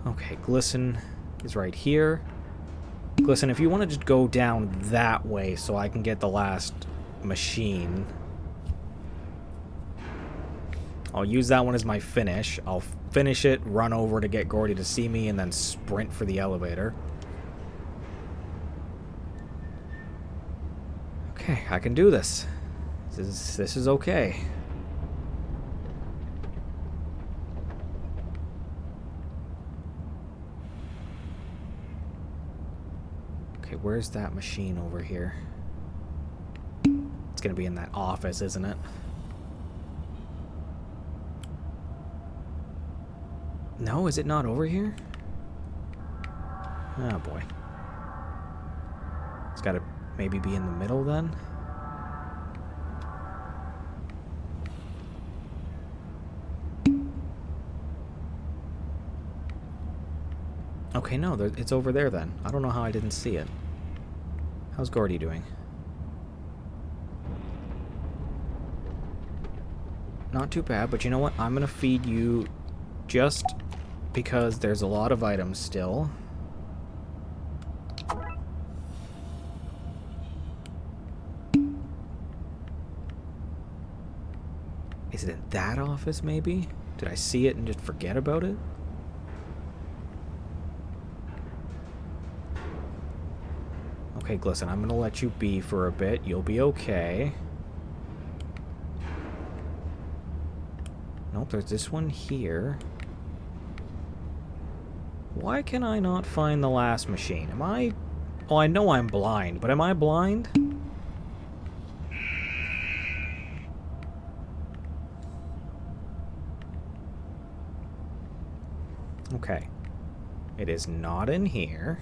Okay, Glisten is right here. Glisten, if you want to just go down that way so I can get the last machine... I'll use that one as my finish. I'll finish it, run over to get Gordy to see me, and then sprint for the elevator. Okay, I can do this. This is okay. Okay, where's that machine over here? It's gonna be in that office, isn't it? No, is it not over here? Oh boy. It's gotta maybe be in the middle then? Okay, no, it's over there then. I don't know how I didn't see it. How's Gordy doing? Not too bad, but you know what? I'm gonna feed you just because there's a lot of items still. Is it in that office, maybe? Did I see it and just forget about it? Okay, Glisten, I'm gonna let you be for a bit. You'll be okay. Nope, there's this one here. Why can I not find the last machine? Am I... Oh, I know I'm blind, but am I blind? Okay. It is not in here.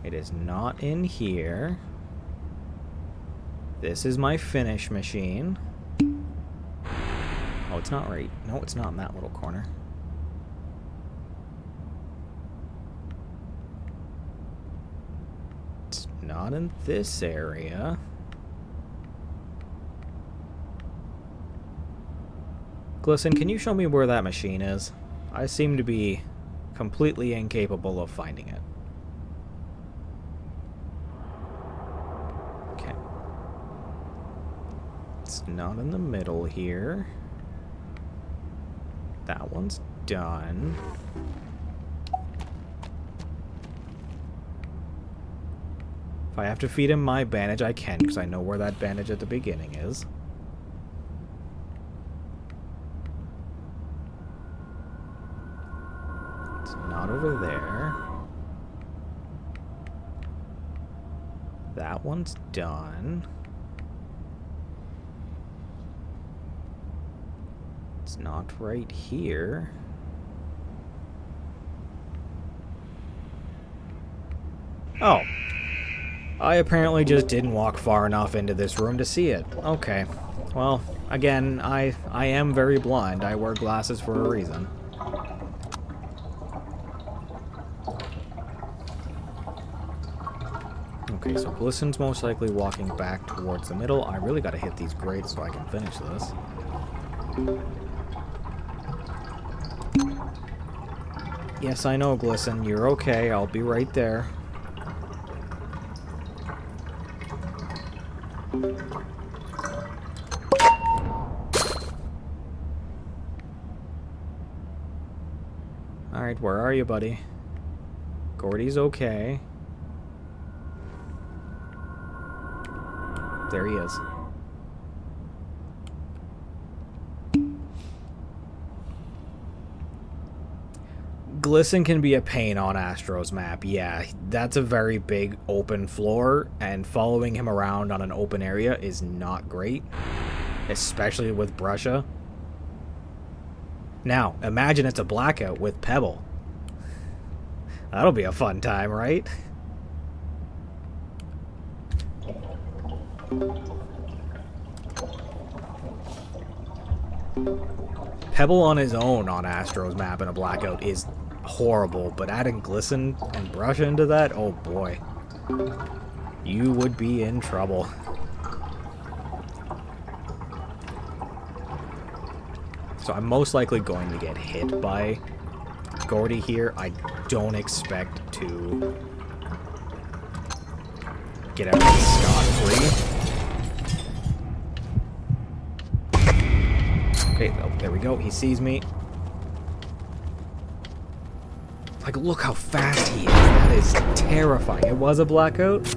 It is not in here. This is my finish machine. Oh, it's not right. No, it's not in that little corner. It's not in this area. Glisten, can you show me where that machine is? I seem to be completely incapable of finding it. Okay. It's not in the middle here. That one's done. If I have to feed him my bandage, I can, because I know where that bandage at the beginning is. It's not over there. That one's done. It's not right here. Oh. I apparently just didn't walk far enough into this room to see it. Okay. Well, again, I am very blind. I wear glasses for a reason. Okay, so Glisten's most likely walking back towards the middle. I really gotta hit these grates so I can finish this. Yes, I know, Glisten. You're okay. I'll be right there. Alright, where are you, buddy? Gordy's okay. There he is. Glisten can be a pain on Astro's map. Yeah, that's a very big open floor, and following him around on an open area is not great, especially with Brusha. Now, imagine it's a blackout with Pebble. That'll be a fun time, right? Pebble on his own on Astro's map in a blackout is horrible, but adding Glisten and Brusha into that, oh boy. You would be in trouble. So I'm most likely going to get hit by Gordy here. I don't expect to get out scot-free. Okay, oh, there we go. He sees me. Like, look how fast he is. That is terrifying. It was a blackout.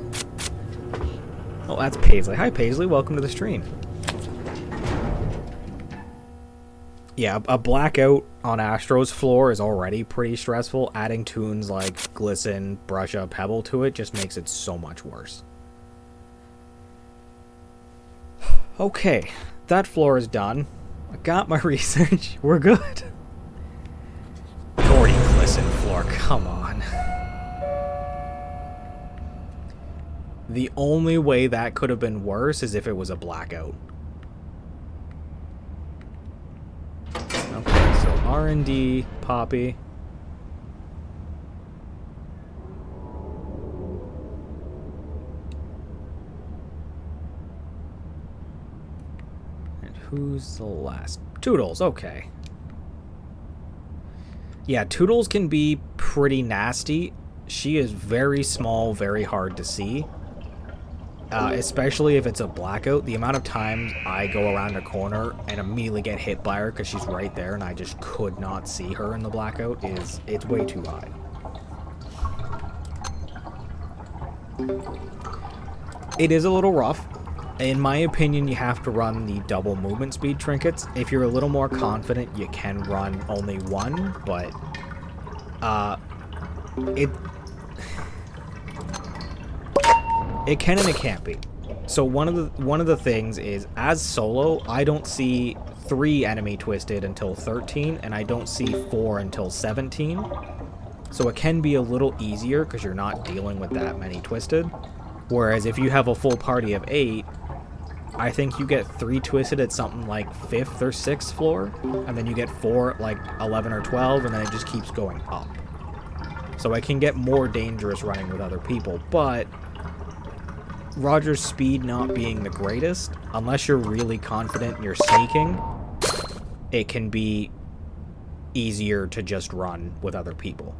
Oh, that's Paisley. Hi, Paisley. Welcome to the stream. Yeah, a blackout on Astro's floor is already pretty stressful. Adding tunes like Glisten, Brush Up, Pebble to it just makes it so much worse. Okay, that floor is done. I got my research. We're good. Gordy Glisten floor, come on. The only way that could have been worse is if it was a blackout. Okay, so R&D, Poppy. And who's the last? Toodles, okay. Yeah, Toodles can be pretty nasty. She is very small, very hard to see. Especially if it's a blackout. The amount of times I go around a corner and immediately get hit by her because she's right there and I just could not see her in the blackout it's way too high. It is a little rough. In my opinion, you have to run the double movement speed trinkets. If you're a little more confident, you can run only one, but it can and it can't be. So one of the things is, as solo, I don't see 3 enemy twisted until 13, and I don't see 4 until 17. So it can be a little easier because you're not dealing with that many twisted. Whereas if you have a full party of 8, I think you get 3 twisted at something like 5th or 6th floor, and then you get 4 at like 11 or 12, and then it just keeps going up. So it can get more dangerous running with other people, but Roger's speed not being the greatest, unless you're really confident in your sneaking, it can be easier to just run with other people.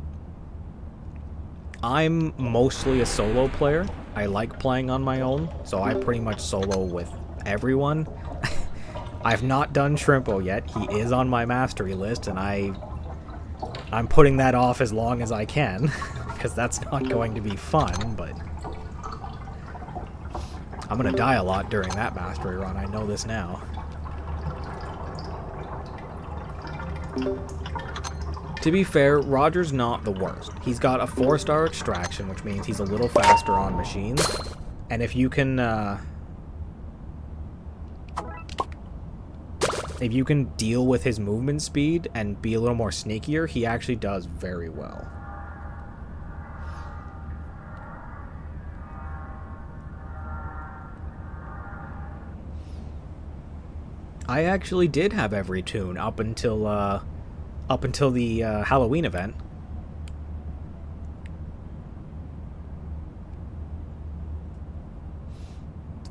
I'm mostly a solo player. I like playing on my own, so I pretty much solo with everyone. I've not done Shrimpo yet. He is on my mastery list, and I'm putting that off as long as I can, because that's not going to be fun, but I'm gonna die a lot during that mastery run, I know this now. To be fair, Roger's not the worst. He's got a 4-star extraction, which means he's a little faster on machines. And if you can deal with his movement speed and be a little more sneakier, he actually does very well. I actually did have every tune up until the Halloween event.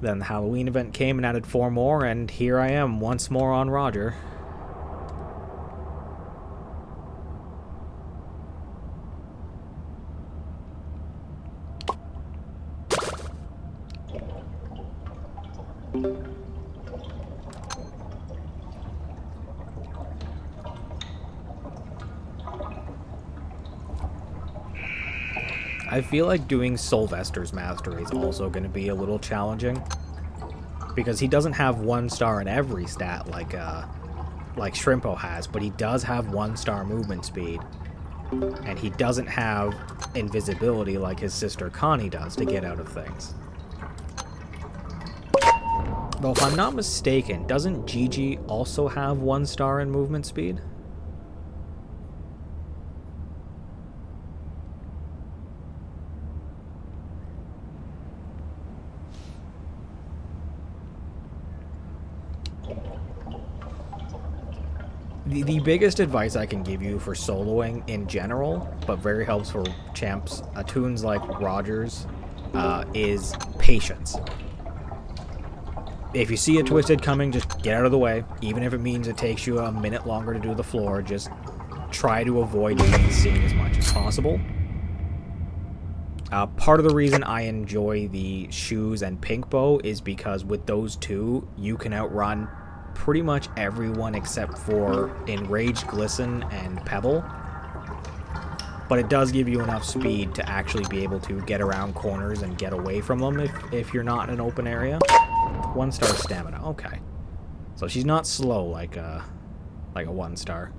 Then the Halloween event came and added 4 more, and here I am once more on Roger. I feel like doing Sylvester's Mastery is also going to be a little challenging, because he doesn't have 1 star in every stat like Shrimpo has, but he does have 1-star movement speed, and he doesn't have invisibility like his sister Connie does to get out of things. Though if I'm not mistaken, doesn't Gigi also have 1 star in movement speed? The biggest advice I can give you for soloing in general, but very helps for champs, tunes like Rogers, is patience. If you see a twisted coming, just get out of the way. Even if it means it takes you a minute longer to do the floor, just try to avoid being seen as much as possible. Part of the reason I enjoy the Shoes and Pink Bow is because with those two, you can outrun pretty much everyone except for Enraged Glisten and Pebble. But it does give you enough speed to actually be able to get around corners and get away from them if you're not in an open area. 1-star stamina, okay. So she's not slow like like a 1-star.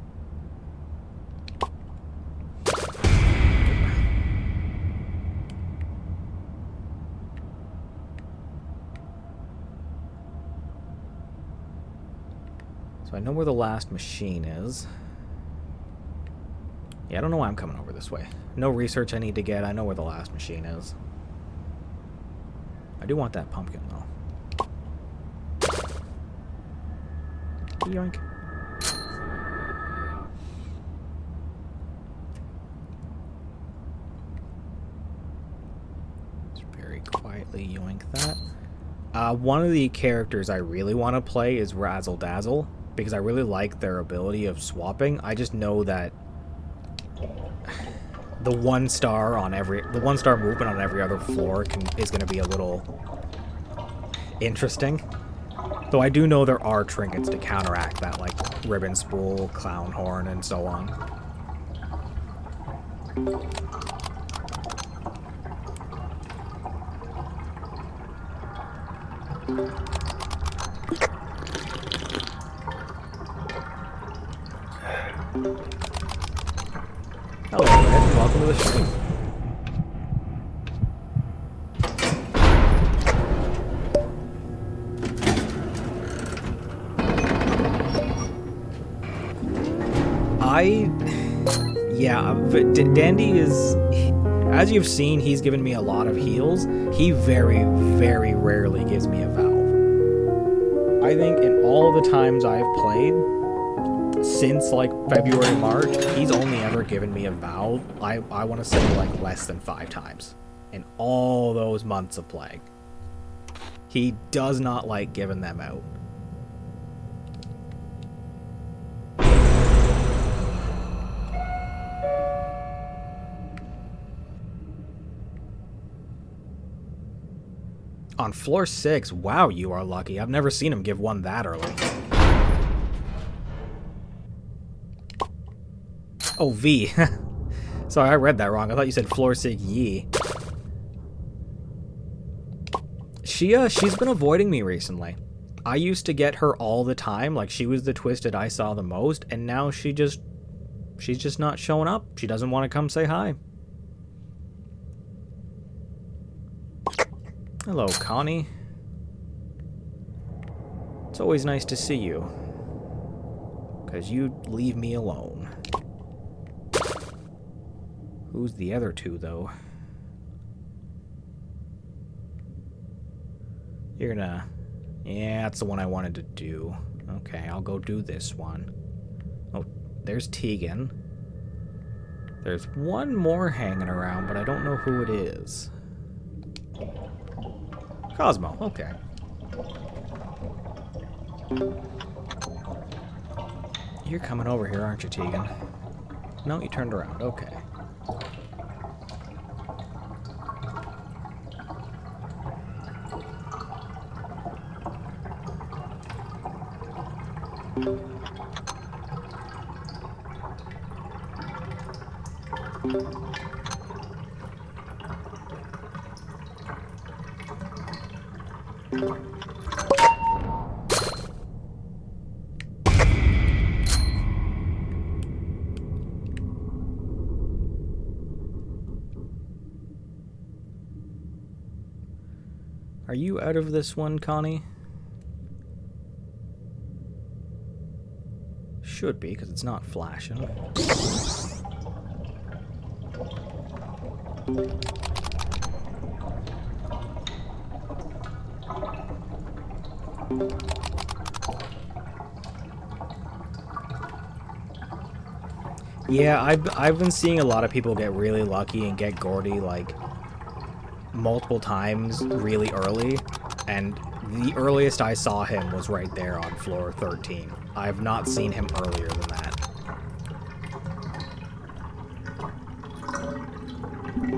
So I know where the last machine is. Yeah, I don't know why I'm coming over this way. No research I need to get. I know where the last machine is. I do want that pumpkin, though. Yoink. Just very quietly yoink that. One of the characters I really want to play is Razzle Dazzle, because I really like their ability of swapping. I just know that the 1-star movement on every other floor is going to be a little interesting. Though I do know there are trinkets to counteract that, like ribbon spool, clown horn, and so on. Hello, Ed, and welcome to the stream. Yeah, but Dandy is, as you've seen, he's given me a lot of heals. He very, very rarely gives me a valve. I think in all the times I've played, since like February, March, he's only ever given me a valve. I want to say like less than 5 times in all those months of playing. He does not like giving them out. On floor 6, wow, you are lucky. I've never seen him give one that early. Oh, V. Sorry, I read that wrong. I thought you said floor 6 Yi. She's been avoiding me recently. I used to get her all the time, like she was the Twisted I saw the most, and now she's just not showing up. She doesn't want to come say hi. Hello, Connie. It's always nice to see you. 'Cause you leave me alone. Who's the other two, though? You're gonna... Yeah, that's the one I wanted to do. Okay, I'll go do this one. Oh, there's Tegan. There's one more hanging around, but I don't know who it is. Cosmo, okay. You're coming over here, aren't you, Tegan? No, you turned around, okay. Are you out of this one, Connie? Should be, because it's not flashing. Yeah, I've been seeing a lot of people get really lucky and get Gordy, like, multiple times really early, and the earliest I saw him was right there on floor 13. I've not seen him earlier than that.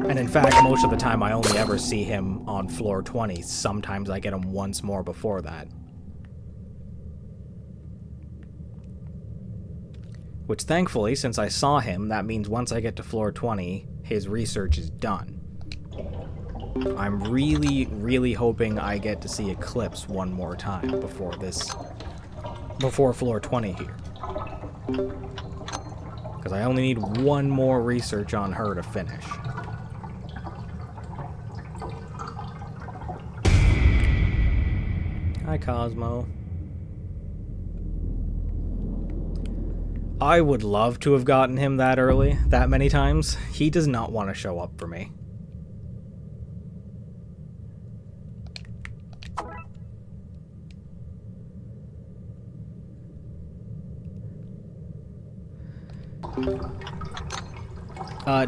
And in fact, most of the time I only ever see him on floor 20. Sometimes I get him once more before that. Which thankfully, since I saw him, that means once I get to floor 20, his research is done. I'm really, really hoping I get to see Eclipse one more time before floor 20 here. Because I only need one more research on her to finish. Hi, Cosmo. I would love to have gotten him that early, that many times. He does not want to show up for me.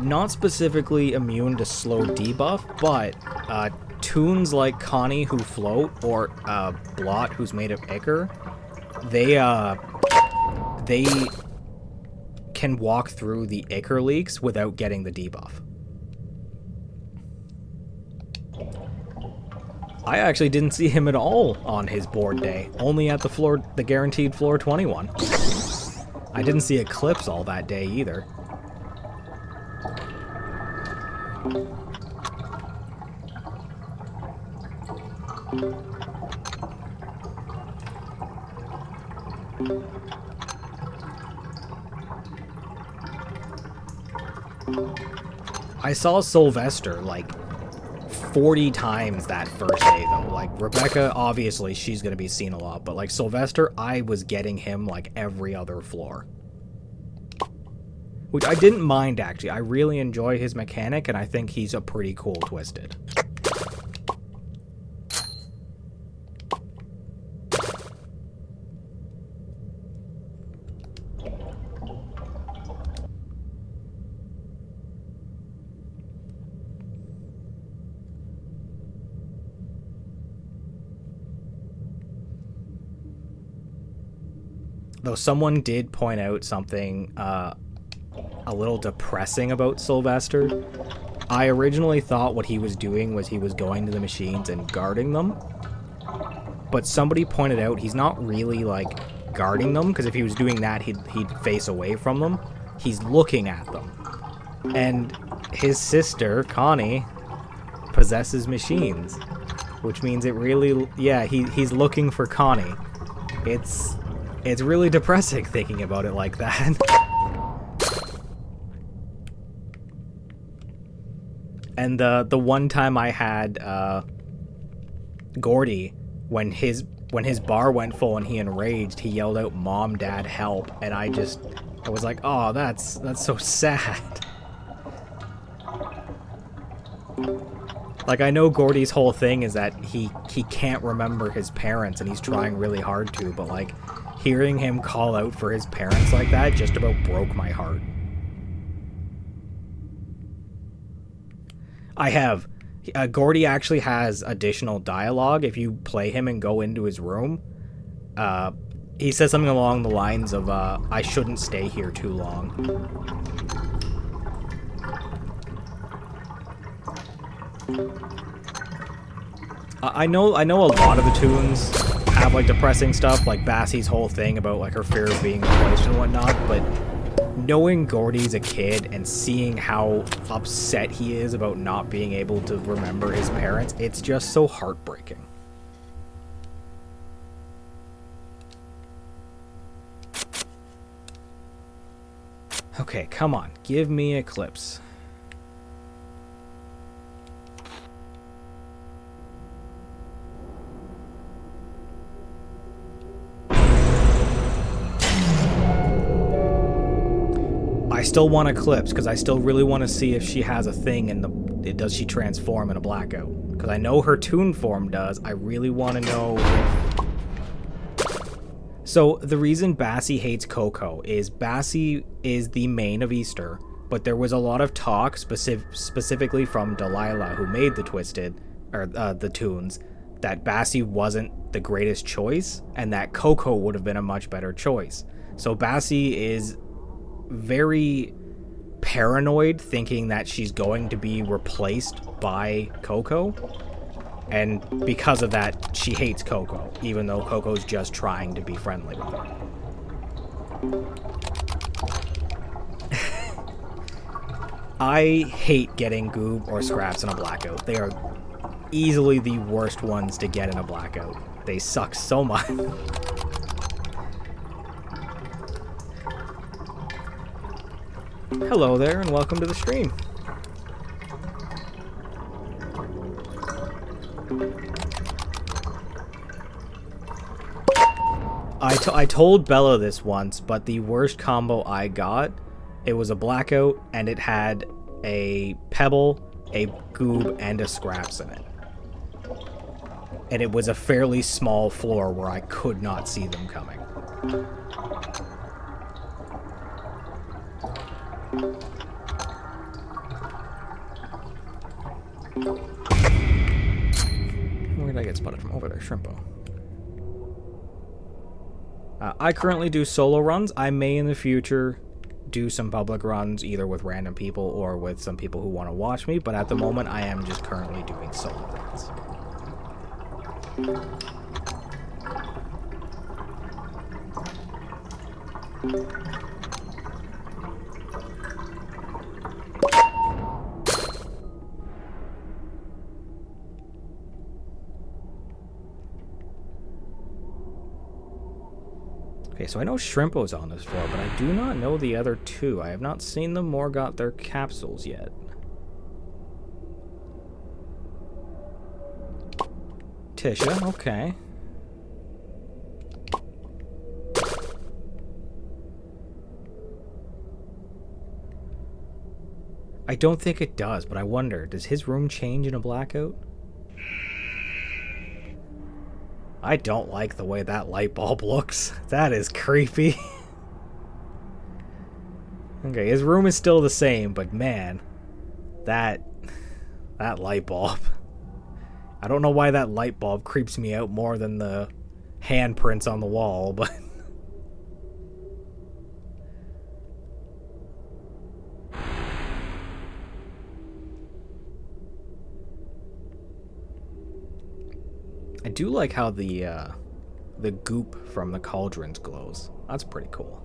Not specifically immune to slow debuff, but toons like Connie who float, or Blot who's made of ichor, they can walk through the ichor leaks without getting the debuff. I actually didn't see him at all on his board day, only at the guaranteed floor 21. I didn't see Eclipse all that day either. I saw Sylvester like 40 times that first day though. Like Rebecca, obviously she's gonna be seen a lot, but like Sylvester, I was getting him like every other floor. Which I didn't mind actually. I really enjoy his mechanic and I think he's a pretty cool Twisted. Though someone did point out something a little depressing about Sylvester. I originally thought what he was doing was he was going to the machines and guarding them. But somebody pointed out he's not really like guarding them, because if he was doing that he'd face away from them. He's looking at them. And his sister, Connie, possesses machines. Which means it really, yeah, he's looking for Connie. It's really depressing thinking about it like that. And the one time I had Gordy, when his bar went full and he enraged, he yelled out, "Mom, Dad, help!" And I was like, oh, that's so sad. Like, I know Gordy's whole thing is that he can't remember his parents and he's trying really hard to, but like, hearing him call out for his parents like that just about broke my heart. I have. Gordy actually has additional dialogue. If you play him and go into his room, he says something along the lines of, I shouldn't stay here too long. I know a lot of the toons have like depressing stuff, like Bassie's whole thing about like her fear of being replaced and whatnot, but knowing Gordy's a kid and seeing how upset he is about not being able to remember his parents, it's just so heartbreaking. Okay, come on, give me Eclipse. I still want Eclipse because I still really want to see if she has a thing and does she transform in a blackout? Because I know her toon form does. I really want to know if... So the reason Bassie hates Coco is Bassie is the main of Easter, but there was a lot of talk specifically from Delilah, who made the Twisted, or the toons, that Bassie wasn't the greatest choice and that Coco would have been a much better choice. So Bassie is very paranoid, thinking that she's going to be replaced by Coco, and because of that she hates Coco, even though Coco's just trying to be friendly with her. I hate getting Goob or Scraps in a blackout. They are easily the worst ones to get in a blackout. They suck so much. Hello there, and welcome to the stream. I told Bella this once, but the worst combo I got, it was a blackout, and it had a pebble, a goob, and a scraps in it. And it was a fairly small floor where I could not see them coming. Where did I get spotted from? Over there, Shrimpo. I currently do solo runs. I may in the future do some public runs, either with random people or with some people who want to watch me, but at the moment I am just currently doing solo runs. Okay, so I know Shrimpo's on this floor, but I do not know the other two. I have not seen them or got their capsules yet. Tisha, okay. I don't think it does, but I wonder, does his room change in a blackout? I don't like the way that light bulb looks. That is creepy. Okay, his room is still the same, but man, that light bulb. I don't know why that light bulb creeps me out more than the handprints on the wall, but... I do like how the goop from the cauldrons glows. That's pretty cool.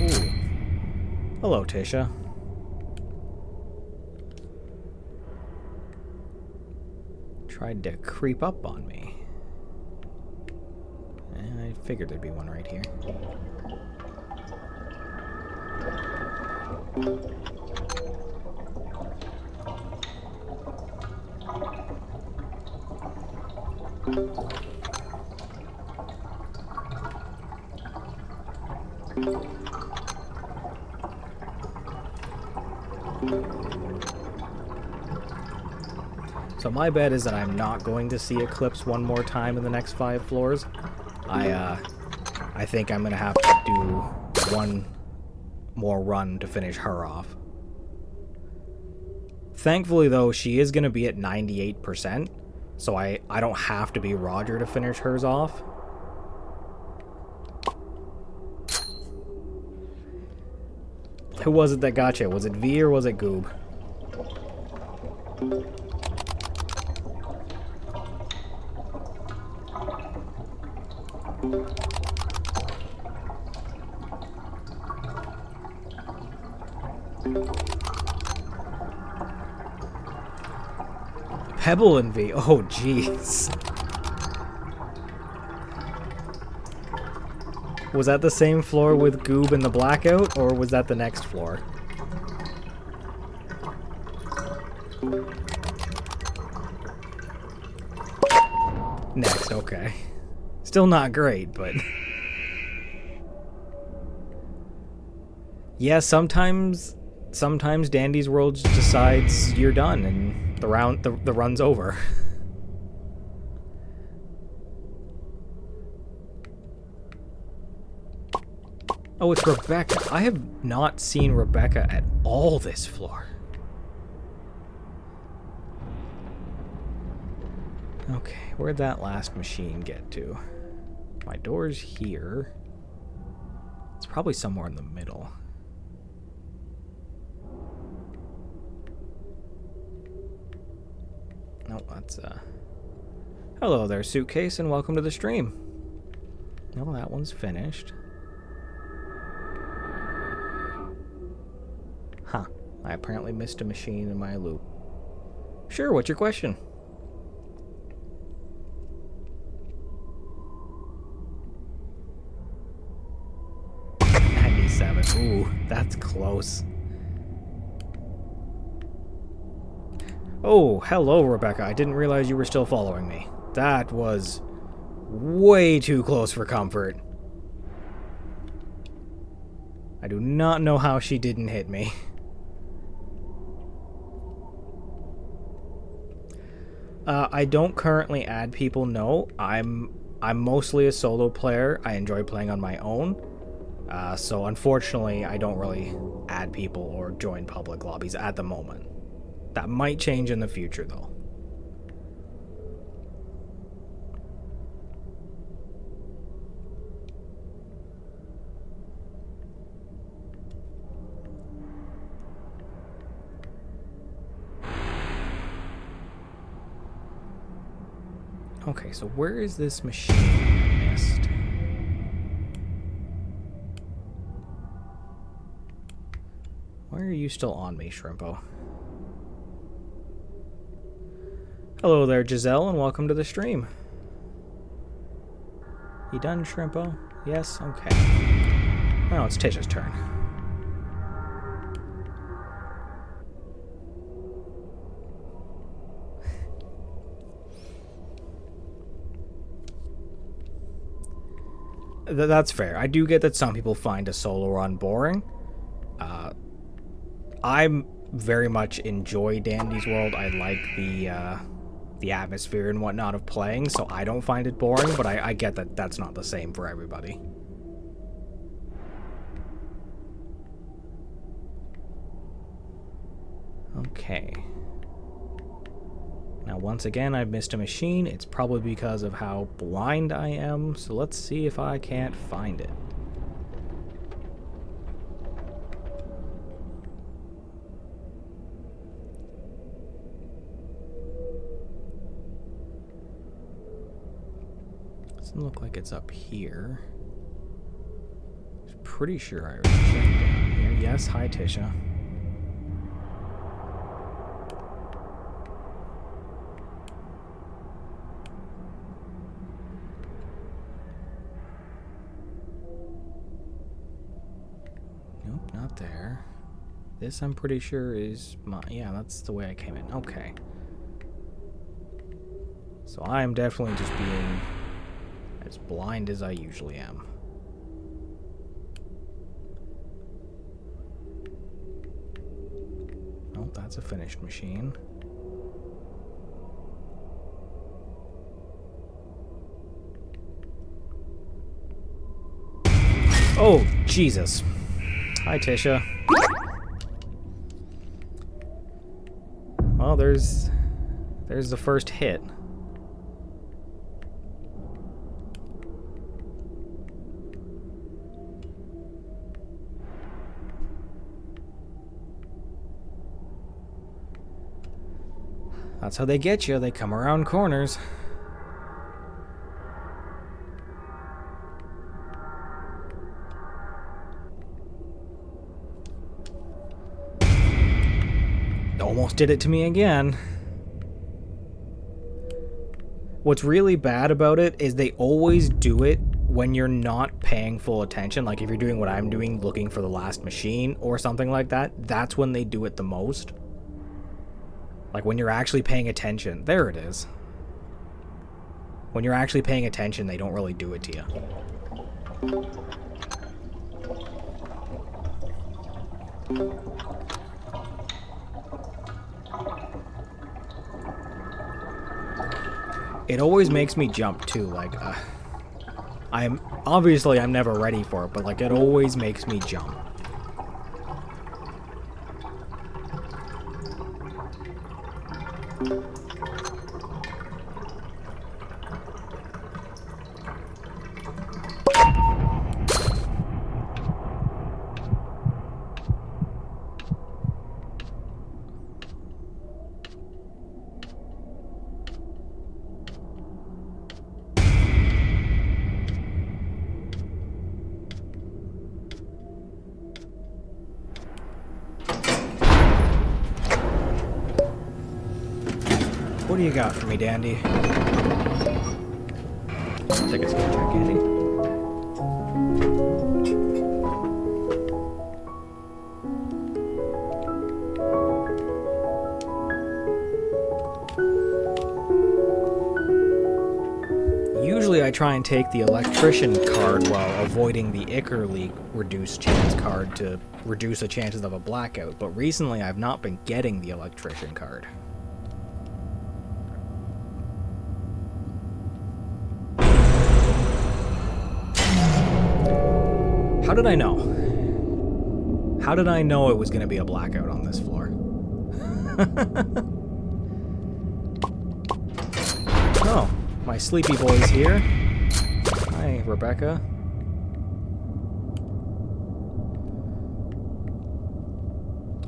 Ooh. Hello, Tisha. Tried to creep up on me. And I figured there'd be one right here. So my bet is that I'm not going to see Eclipse one more time in the next 5 floors. I think I'm gonna have to do one more run to finish her off. Thankfully though, she is gonna be at 98%, so I don't have to be Roger to finish hers off. Who was it that got you? Was it V or was it Goob? Pebble and V. Oh, jeez. Was that the same floor with Goob and the blackout, or was that the next floor? Next, okay. Still not great, but... yeah, sometimes Dandy's World just decides you're done and the run's over. Oh, it's Rebecca. I have not seen Rebecca at all this floor. Okay, where'd that last machine get to? My door's here. It's probably somewhere in the middle. Oh, that's hello there, suitcase, and welcome to the stream. No, that one's finished. Huh. I apparently missed a machine in my loop. Sure, what's your question? Ooh, that's close. Oh, hello, Rebecca. I didn't realize you were still following me. That was way too close for comfort. I do not know how she didn't hit me. I don't currently add people, no. I'm mostly a solo player. I enjoy playing on my own. So unfortunately, I don't really add people or join public lobbies at the moment. That might change in the future, though. Okay, so where is this machine I missed? Why are you still on me, Shrimpo? Hello there, Giselle, and welcome to the stream. You done, Shrimpo? Yes? Okay. Now it's Tisha's turn. That's fair. I do get that some people find a solo run boring. I very much enjoy Dandy's World. I like the atmosphere and whatnot of playing, so I don't find it boring, but I get that that's not the same for everybody. Okay. Now, once again, I've missed a machine. It's probably because of how blind I am, so let's see if I can't find it. Doesn't look like it's up here. I'm pretty sure I already checked down here. Yes, hi, Tisha. Nope, not there. This, I'm pretty sure, is my... Yeah, that's the way I came in. Okay. So I am definitely just being as blind as I usually am. Oh, that's a finished machine. Oh, Jesus. Hi, Tisha. Well, there's the first hit. That's how they get you. They come around corners. Almost did it to me again. What's really bad about it is they always do it when you're not paying full attention. Like if you're doing what I'm doing, looking for the last machine or something like that, that's when they do it the most. Like when you're actually paying attention. There it is. When you're actually paying attention, they don't really do it to you. It always makes me jump too, like, I'm never ready for it, but like it always makes me jump. What do you got for me, Dandy? Take a skill check, Andy. Usually I try and take the electrician card while avoiding the Ichor League reduced chance card to reduce the chances of a blackout, but recently I've not been getting the electrician card. How did I know? How did I know it was going to be a blackout on this floor? Oh, my sleepy boy's here. Hi, Rebecca.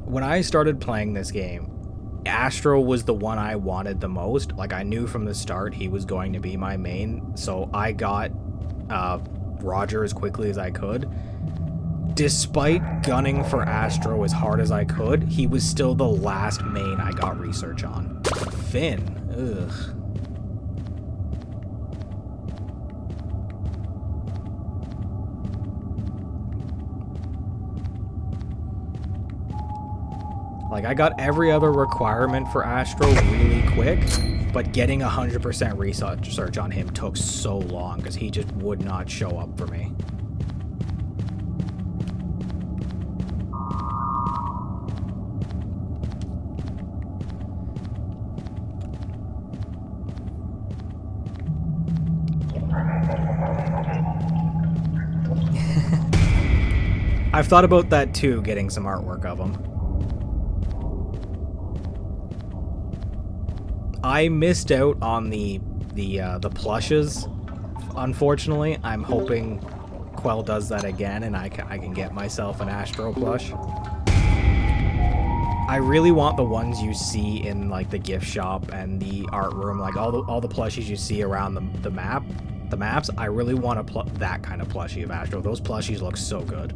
When I started playing this game, Astro was the one I wanted the most. Like, I knew from the start he was going to be my main, so I got Roger as quickly as I could. Despite gunning for Astro as hard as I could, he was still the last main I got research on. Finn. Ugh. Like, I got every other requirement for Astro really quick, but getting 100% research on him took so long because he just would not show up for me. I've thought about that too, getting some artwork of him. I missed out on the plushes, unfortunately. I'm hoping Quell does that again and I can get myself an Astro plush. I really want the ones you see in like the gift shop and the art room, like all the plushies you see around the maps. I really want that kind of plushie of Astro. Those plushies look so good.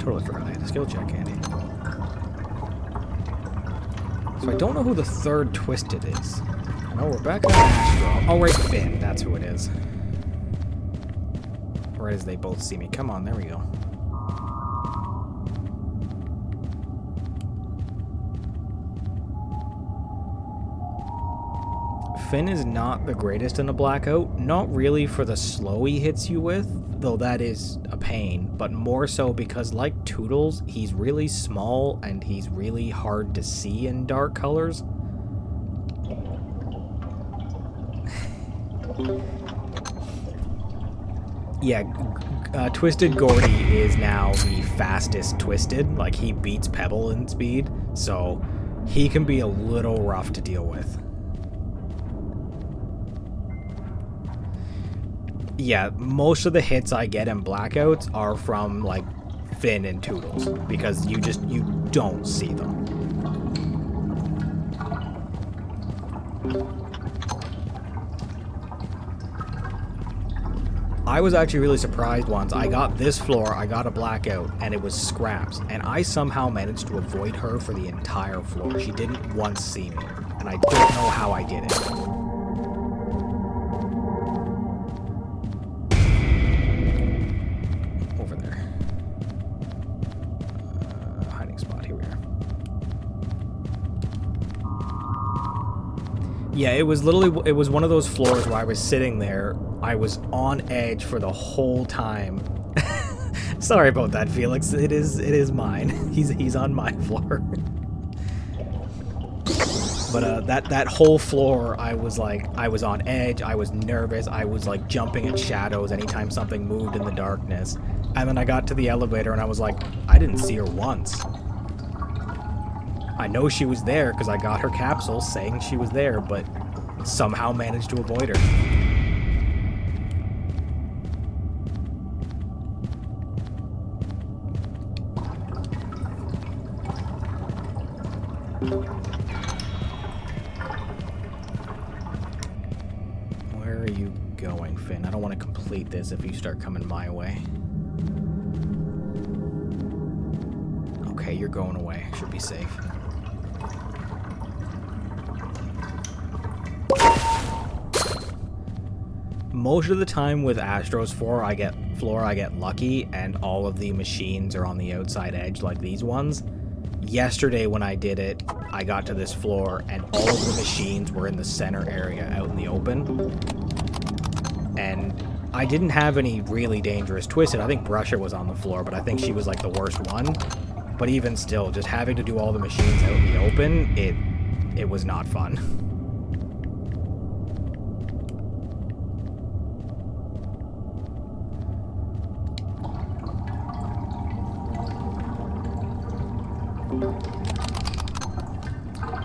Totally forgot I had a skill check, Andy. So I don't know who the third Twisted is. I know Rebecca and Astro. Oh, right, Finn. That's who it is. Right as they both see me. Come on, there we go. Finn is not the greatest in a blackout. Not really for the slow he hits you with, though that is a pain, but more so because, like Toodles, he's really small and he's really hard to see in dark colors. Yeah, Twisted Gordy is now the fastest Twisted. Like, he beats Pebble in speed, so he can be a little rough to deal with. Yeah, most of the hits I get in blackouts are from, like, Finn and Toodles, because you don't see them. I was actually really surprised once. I got this floor, I got a blackout, and it was Scraps, and I somehow managed to avoid her for the entire floor. She didn't once see me, and I don't know how I did it. Yeah, it was one of those floors where I was sitting there. I was on edge for the whole time. Sorry about that, Felix. It is mine. He's on my floor. But that whole floor, I was on edge. I was nervous. I was like jumping at shadows anytime something moved in the darkness. And then I got to the elevator and I was like, I didn't see her once. I know she was there because I got her capsule saying she was there, but somehow managed to avoid her. Where are you going, Finn? I don't want to complete this if you start coming my way. Okay, you're going away. Should be safe. Most of the time with Astro's floor, I get lucky, and all of the machines are on the outside edge like these ones. Yesterday when I did it, I got to this floor, and all of the machines were in the center area out in the open. And I didn't have any really dangerous Twisted. I think Brusher was on the floor, but I think she was like the worst one. But even still, just having to do all the machines out in the open, it was not fun.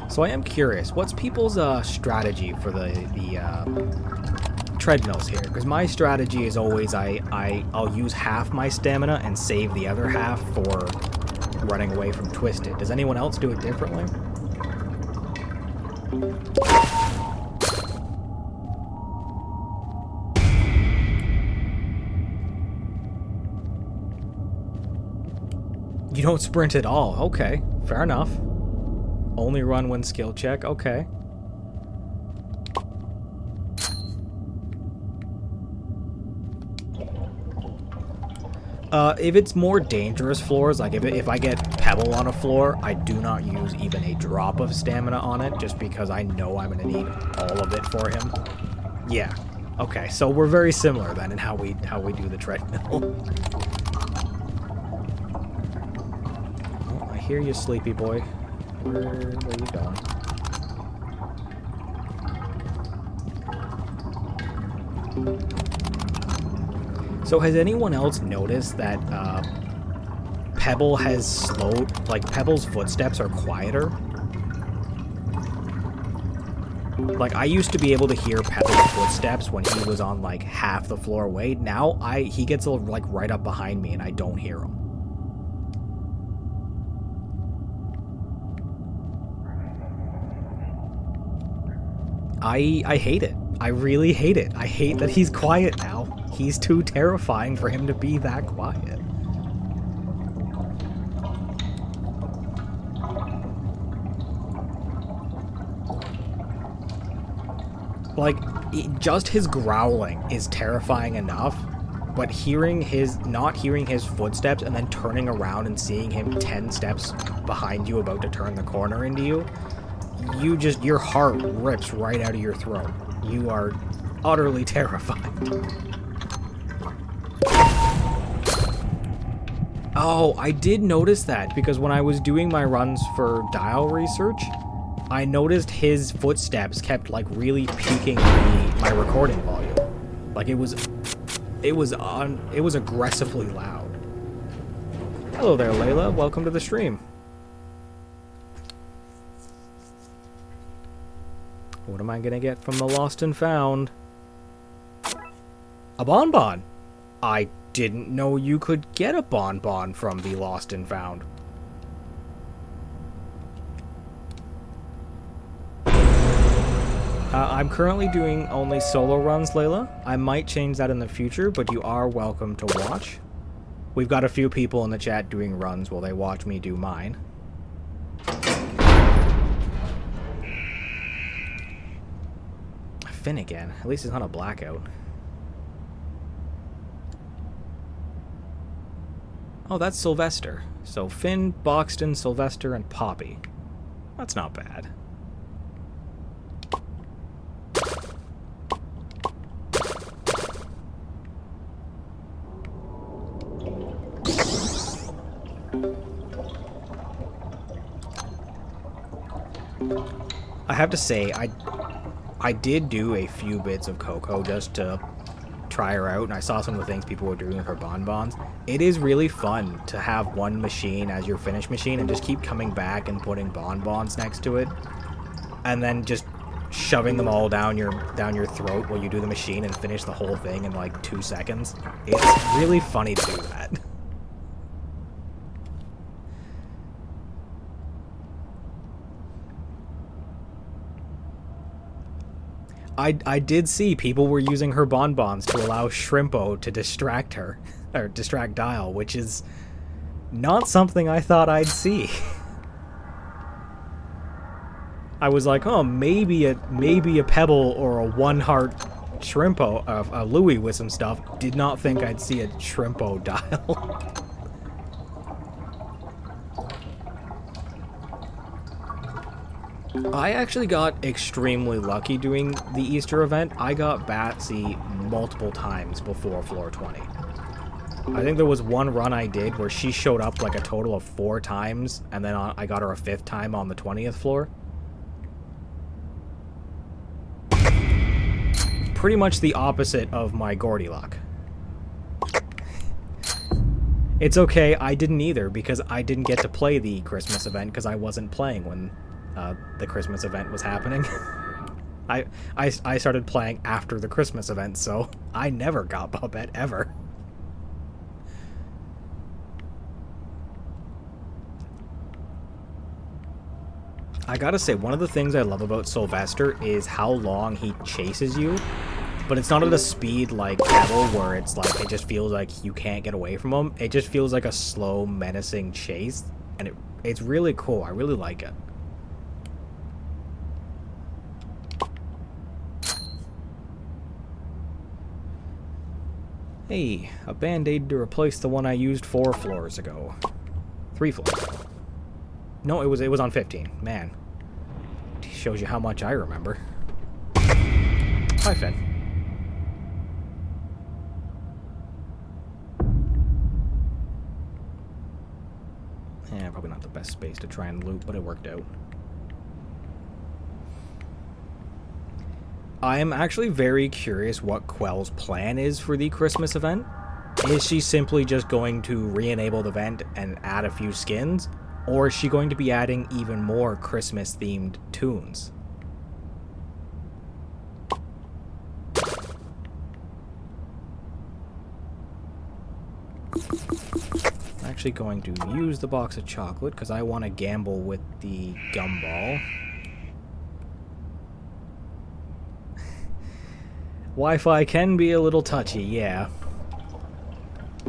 So I am curious, what's people's strategy for the treadmills here? Because my strategy is always I'll use half my stamina and save the other half for running away from Twisted. Does anyone else do it differently? You don't sprint at all. Okay, fair enough. Only run when skill check. Okay. If it's more dangerous floors, like if I get Pebble on a floor, I do not use even a drop of stamina on it, just because I know I'm gonna need all of it for him. Yeah. Okay, so we're very similar then in how we do the treadmill. Oh, I hear you, sleepy boy. Where are you going? So has anyone else noticed that Pebble has slowed, like Pebble's footsteps are quieter? Like I used to be able to hear Pebble's footsteps when he was on like half the floor away. Now he gets like right up behind me and I don't hear him. I hate it. I really hate it. I hate that he's quiet now. He's too terrifying for him to be that quiet. Like, just his growling is terrifying enough, but not hearing his footsteps and then turning around and seeing him 10 steps behind you about to turn the corner into you, your heart rips right out of your throat. You are utterly terrified. Oh, I did notice that, because when I was doing my runs for dial research, I noticed his footsteps kept like really peaking my recording volume. Like it was aggressively loud. Hello there, Layla. Welcome to the stream. What am I gonna get from the Lost and Found? A bonbon! I didn't know you could get a bonbon from the Lost and Found. I'm currently doing only solo runs, Layla. I might change that in the future, but you are welcome to watch. We've got a few people in the chat doing runs while they watch me do mine. Finn again. At least it's not a blackout. Oh, that's Sylvester. So Finn, Boxton, Sylvester, and Poppy. That's not bad. I have to say, I did do a few bits of Coco just to try her out, and I saw some of the things people were doing with her bonbons. It is really fun to have one machine as your finish machine and just keep coming back and putting bonbons next to it, and then just shoving them all down your throat while you do the machine and finish the whole thing in like 2 seconds. It's really funny to do that. I did see people were using her bonbons to allow Shrimpo to distract her, or distract Dial, which is not something I thought I'd see. I was like, oh, maybe a Pebble or a one-heart Shrimpo, a Louie with some stuff. Did not think I'd see a Shrimpo Dial. I actually got extremely lucky doing the Easter event. I got Batsy multiple times before floor 20. I think there was one run I did where she showed up like a total of 4 times, and then I got her a 5th time on the 20th floor. Pretty much the opposite of my Gordy luck. It's okay, I didn't either, because I didn't get to play the Christmas event because I wasn't playing when the Christmas event was happening. I started playing after the Christmas event, so I never got Bobette ever. I gotta say, one of the things I love about Sylvester is how long he chases you, but it's not at a speed like Devil where it's like, it just feels like you can't get away from him. It just feels like a slow, menacing chase, and it's really cool. I really like it. Hey, a band-aid to replace the one I used 4 floors ago. 3 floors ago. No, it was on 15. Man. Shows you how much I remember. Hi, Finn. Yeah, probably not the best space to try and loot, but it worked out. I am actually very curious what Quell's plan is for the Christmas event. Is she simply just going to re-enable the event and add a few skins? Or is she going to be adding even more Christmas-themed tunes? I'm actually going to use the box of chocolate because I want to gamble with the gumball. Wi-Fi can be a little touchy, yeah.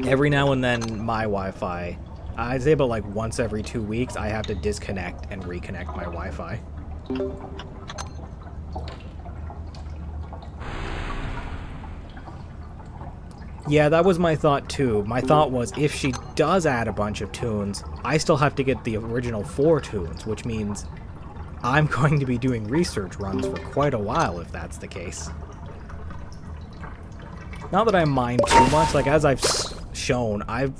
Every now and then, my Wi-Fi, I'd say about like once every 2 weeks, I have to disconnect and reconnect my Wi-Fi. Yeah, that was my thought too. My thought was, if she does add a bunch of tunes, I still have to get the original 4 tunes, which means I'm going to be doing research runs for quite a while if that's the case. Not that I mind too much, like as I've shown, I've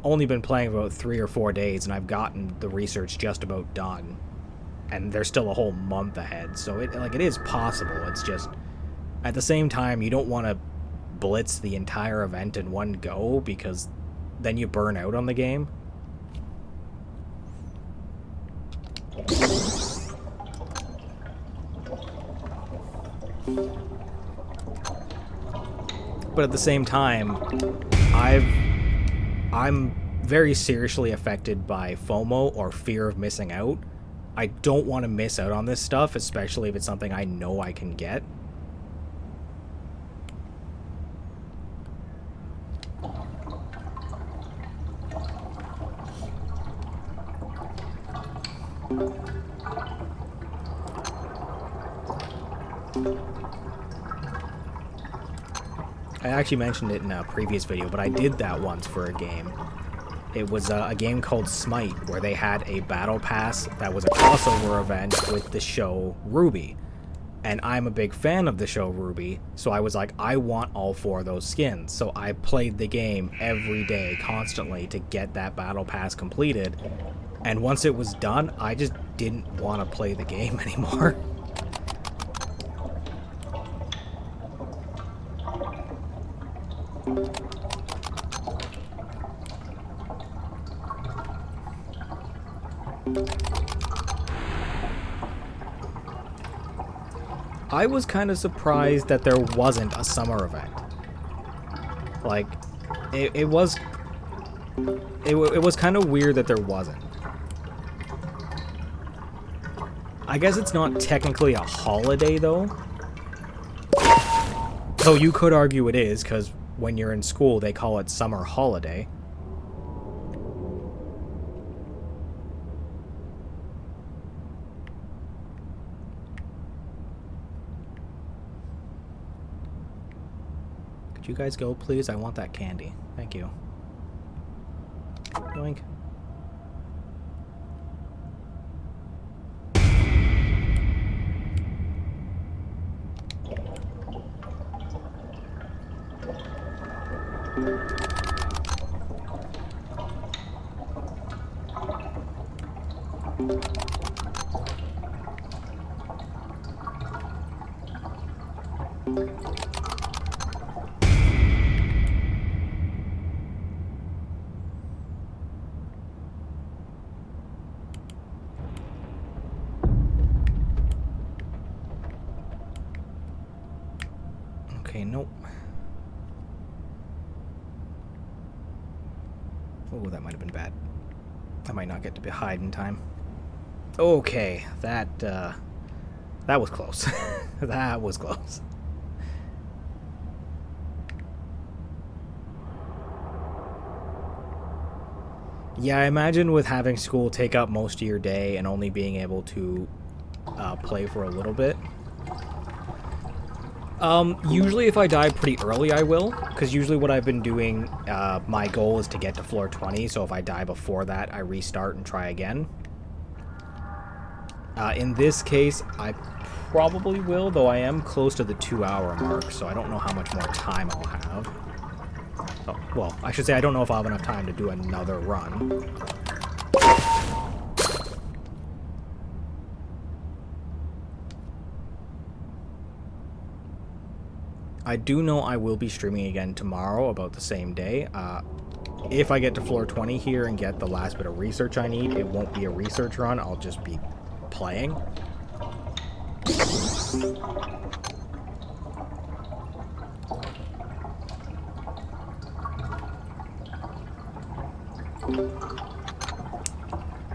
only been playing about 3 or 4 days and I've gotten the research just about done. And there's still a whole month ahead, so it is possible. It's just, at the same time, you don't want to blitz the entire event in one go because then you burn out on the game. But at the same time, I'm very seriously affected by FOMO, or fear of missing out. I don't want to miss out on this stuff, especially if it's something I know I can get. I actually mentioned it in a previous video, but I did that once for a game. It was a game called Smite, where they had a battle pass that was a crossover event with the show RWBY. And I'm a big fan of the show RWBY, so I was like, I want all 4 of those skins. So I played the game every day, constantly, to get that battle pass completed. And once it was done, I just didn't want to play the game anymore. I was kind of surprised that there wasn't a summer event. Like, it was kind of weird that there wasn't. I guess it's not technically a holiday, though. Though you could argue it is, because when you're in school, they call it summer holiday. Could you guys go, please? I want that candy. Thank you. Yoink. Okay, nope. Oh, that might have been bad. I might not get to hide in time. Okay, that was close. That was close. Yeah, I imagine with having school take up most of your day and only being able to play for a little bit. Usually if I die pretty early, I will, because usually what I've been doing, my goal is to get to floor 20, so if I die before that, I restart and try again. In this case, I probably will, though I am close to the 2-hour mark, so I don't know how much more time I'll have. Oh, well, I should say I don't know if I'll have enough time to do another run. I do know I will be streaming again tomorrow about the same day. If I get to floor 20 here and get the last bit of research I need, it won't be a research run, I'll just be playing.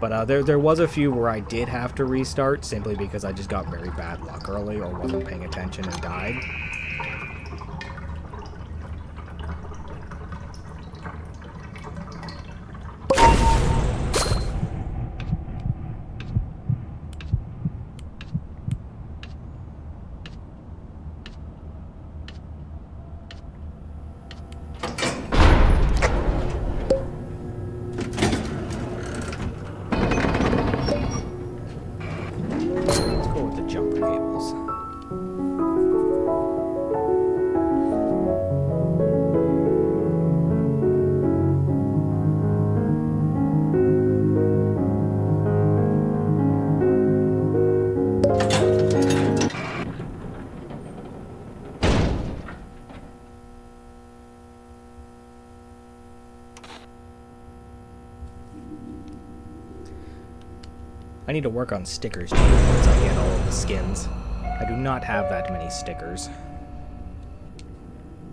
But there was a few where I did have to restart simply because I just got very bad luck early or wasn't paying attention and died. I need to work on stickers too once I get all of the skins. I do not have that many stickers.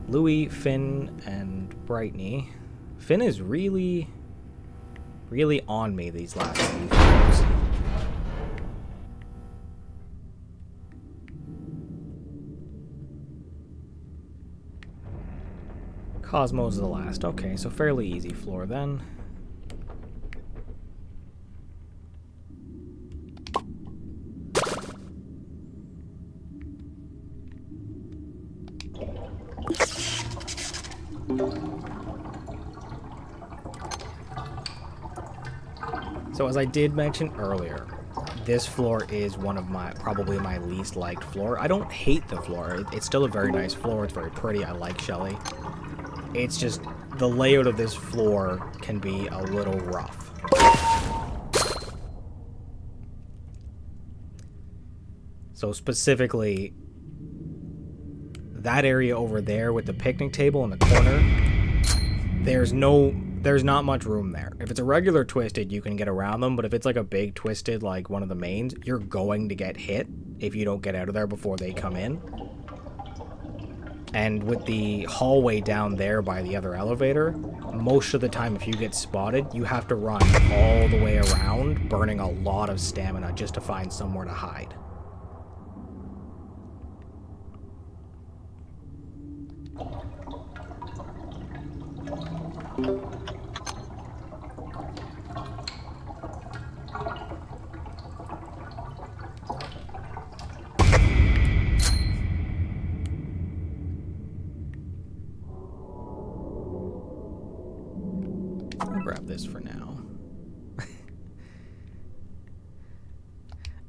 Louis, Finn, and Brightney. Finn is really on me these last few times. Cosmo's the last. Okay, so fairly easy floor then. So as I did mention earlier, this floor is one of probably my least liked floor. I don't hate the floor. It's still a very nice floor. It's very pretty. I like Shelly. It's just the layout of this floor can be a little rough. So specifically, that area over there with the picnic table in the corner, there's not much room there. If it's a regular twisted, you can get around them, but if it's like a big twisted, like one of the mains, you're going to get hit if you don't get out of there before they come in. And with the hallway down there by the other elevator, most of the time if you get spotted, you have to run all the way around, burning a lot of stamina just to find somewhere to hide. I'll grab this for now.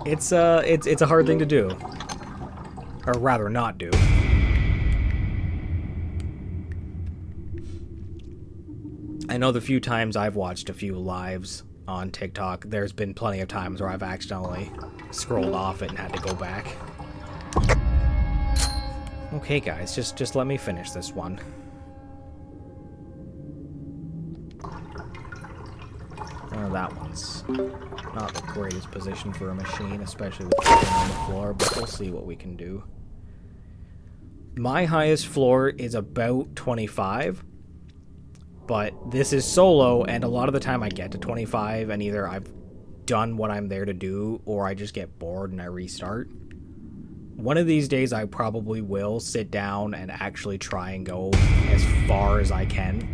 It's a hard thing to do. Or rather not do. I know the few times I've watched a few lives on TikTok, there's been plenty of times where I've accidentally scrolled off it and had to go back. Okay, guys, just let me finish this one. Oh, that one's not the greatest position for a machine, especially with it on the floor, but we'll see what we can do. My highest floor is about 25, but this is solo, and a lot of the time I get to 25, and either I've done what I'm there to do, or I just get bored and I restart. One of these days I probably will sit down and actually try and go as far as I can.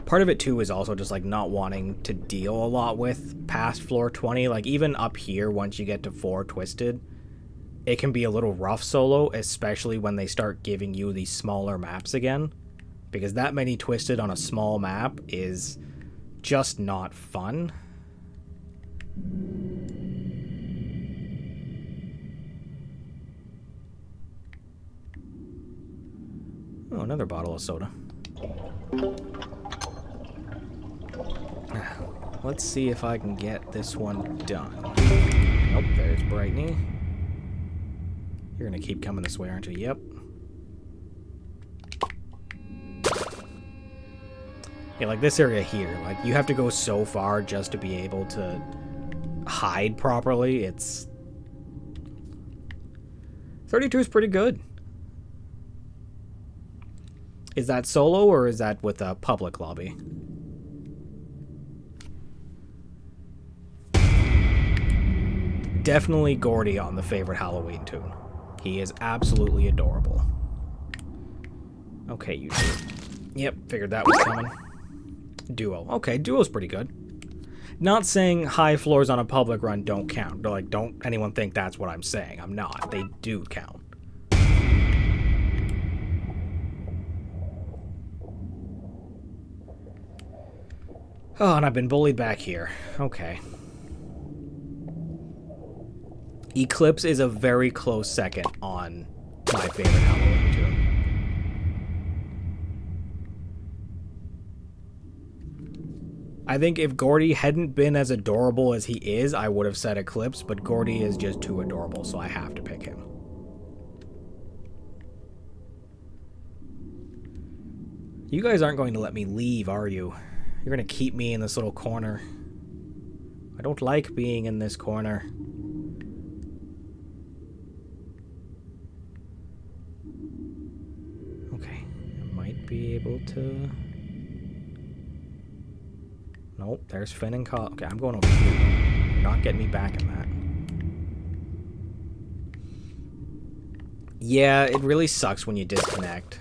Part of it too is also just like not wanting to deal a lot with past floor 20. Like even up here, once you get to 4 Twisted, it can be a little rough solo, especially when they start giving you these smaller maps again. Because that many Twisted on a small map is just not fun. Oh, another bottle of soda. Let's see if I can get this one done. Nope, there's Brightney. You're gonna keep coming this way, aren't you? Yep. Yeah, like this area here, like you have to go so far just to be able to hide properly. It's 32 is pretty good. Is that solo or is that with a public lobby? Definitely Gordy on the favorite Halloween tune. He is absolutely adorable. Okay, you two. Yep, figured that was coming. Duo. Okay, Duo's pretty good. Not saying high floors on a public run don't count. Like, don't anyone think that's what I'm saying. I'm not. They do count. Oh, and I've been bullied back here. Okay. Eclipse is a very close second on my favorite Halloween tune. I think if Gordy hadn't been as adorable as he is, I would have said Eclipse, but Gordy is just too adorable, so I have to pick him. You guys aren't going to let me leave, are you? You're going to keep me in this little corner. I don't like being in this corner. Okay, I might be able to... Nope, there's Finn and Kyle. Okay, I'm going over here. You're not getting me back in that. Yeah, it really sucks when you disconnect.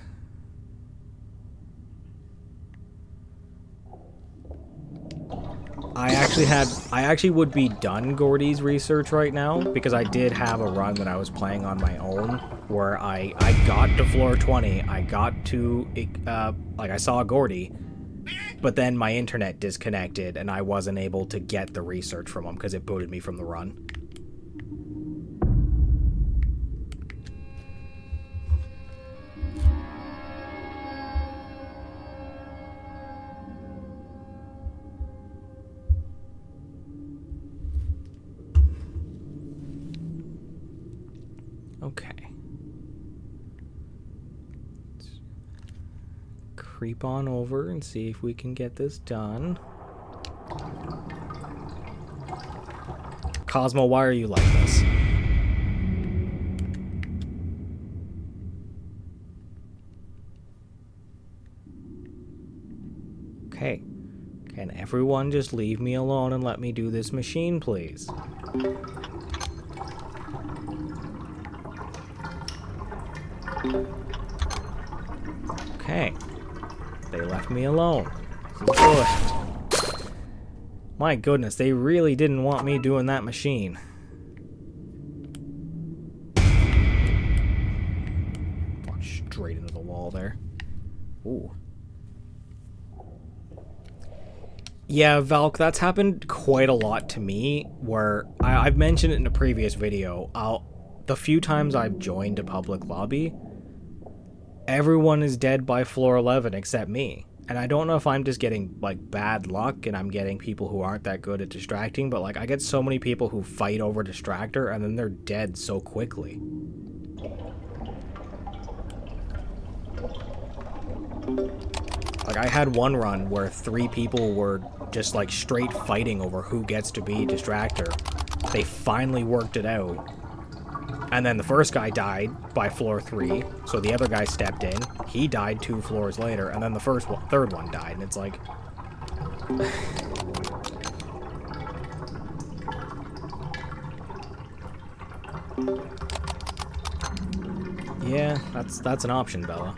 I actually would be done Gordy's research right now, because I did have a run that I was playing on my own, where I got to floor 20, I got to, like I saw Gordy, but then my internet disconnected and I wasn't able to get the research from him because it booted me from the run. Okay. Let's creep on over and see if we can get this done. Cosmo, why are you like this? Okay. Can everyone just leave me alone and let me do this machine, please? Okay. They left me alone. Good. My goodness, they really didn't want me doing that machine. Walk straight into the wall there. Ooh. Yeah, Valk, that's happened quite a lot to me, where I've mentioned it in a previous video. The few times I've joined a public lobby, everyone is dead by floor 11 except me. And I don't know if I'm just getting, like, bad luck and I'm getting people who aren't that good at distracting, but, like, I get so many people who fight over distractor and then they're dead so quickly. Like, I had one run where 3 people were just, like, straight fighting over who gets to be distractor. They finally worked it out. And then the first guy died by floor 3, so the other guy stepped in. He died 2 floors later, and then the third one died, and it's like... Yeah, that's an option, Bella.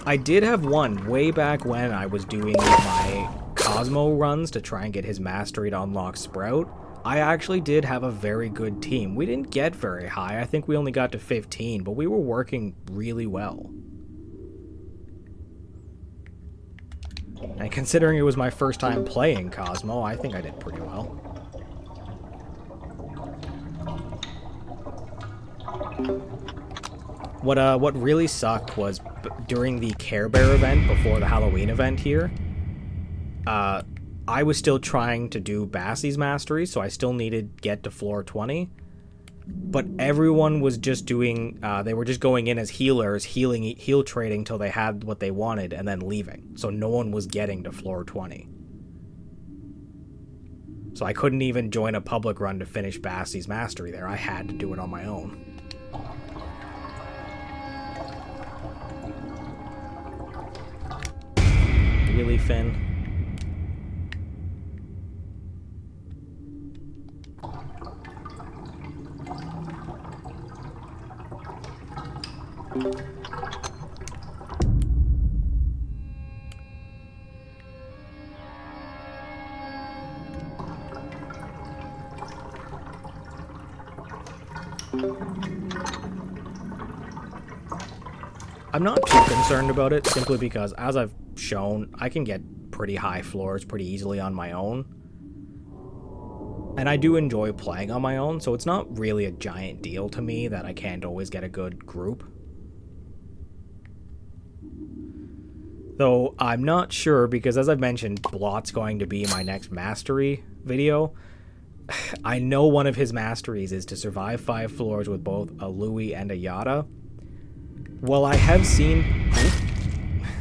I did have one way back when I was doing my Cosmo runs to try and get his mastery to unlock Sprout. I actually did have a very good team. We didn't get very high. I think we only got to 15, but we were working really well. And considering it was my first time playing Cosmo, I think I did pretty well. What really sucked was during the Care Bear event before the Halloween event here, I was still trying to do Bassie's mastery, so I still needed to get to floor 20. But everyone was just doing, they were just going in as healers, heal trading till they had what they wanted, and then leaving. So no one was getting to floor 20. So I couldn't even join a public run to finish Bassie's mastery there. I had to do it on my own. Really, Finn? I'm not too concerned about it, simply because, as I've shown, I can get pretty high floors pretty easily on my own. And I do enjoy playing on my own, so it's not really a giant deal to me that I can't always get a good group. Though I'm not sure, because as I've mentioned, Blot's going to be my next mastery video. I know one of his masteries is to survive 5 floors with both a Louie and a Yada. Well, I have seen...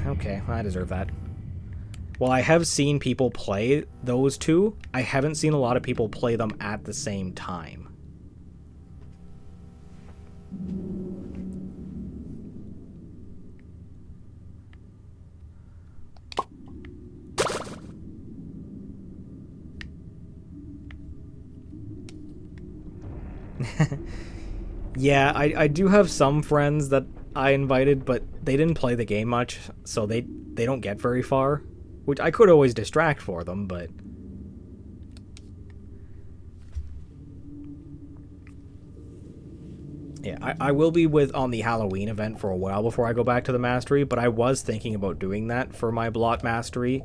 Okay, I deserve that. Well, I have seen people play those two. I haven't seen a lot of people play them at the same time. Yeah, I do have some friends that I invited, but they didn't play the game much, so they don't get very far. Which I could always distract for them, but... Yeah, I will be on the Halloween event for a while before I go back to the Mastery, but I was thinking about doing that for my Blot Mastery.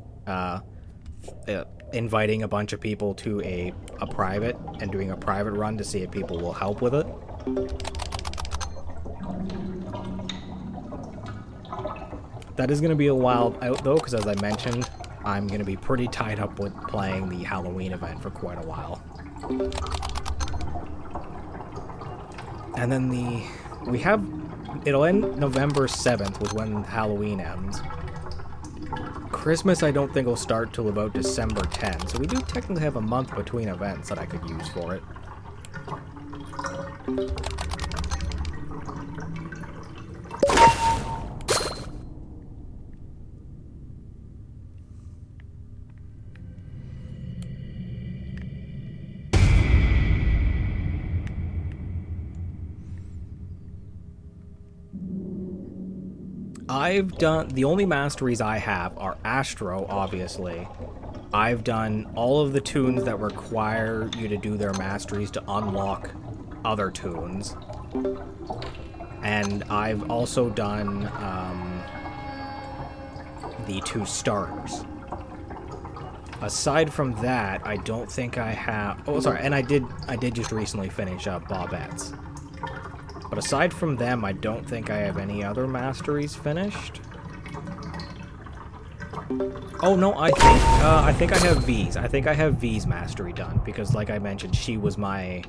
Inviting a bunch of people to a private, and doing a private run to see if people will help with it. That is going to be a while out, though, because as I mentioned, I'm going to be pretty tied up with playing the Halloween event for quite a while. And then it'll end November 7th was when Halloween ends. Christmas I don't think will start till about December 10th, so we do technically have a month between events that I could use for it. I've done... The only masteries I have are Astro, obviously. I've done all of the tunes that require you to do their masteries to unlock other tunes. And I've also done the 2 starters. Aside from that, I don't think I have... Oh, sorry, and I did just recently finish up Bobette's. But aside from them, I don't think I have any masteries finished. Oh no, I think I have V's. I think I have V's mastery done because, like I mentioned, she was my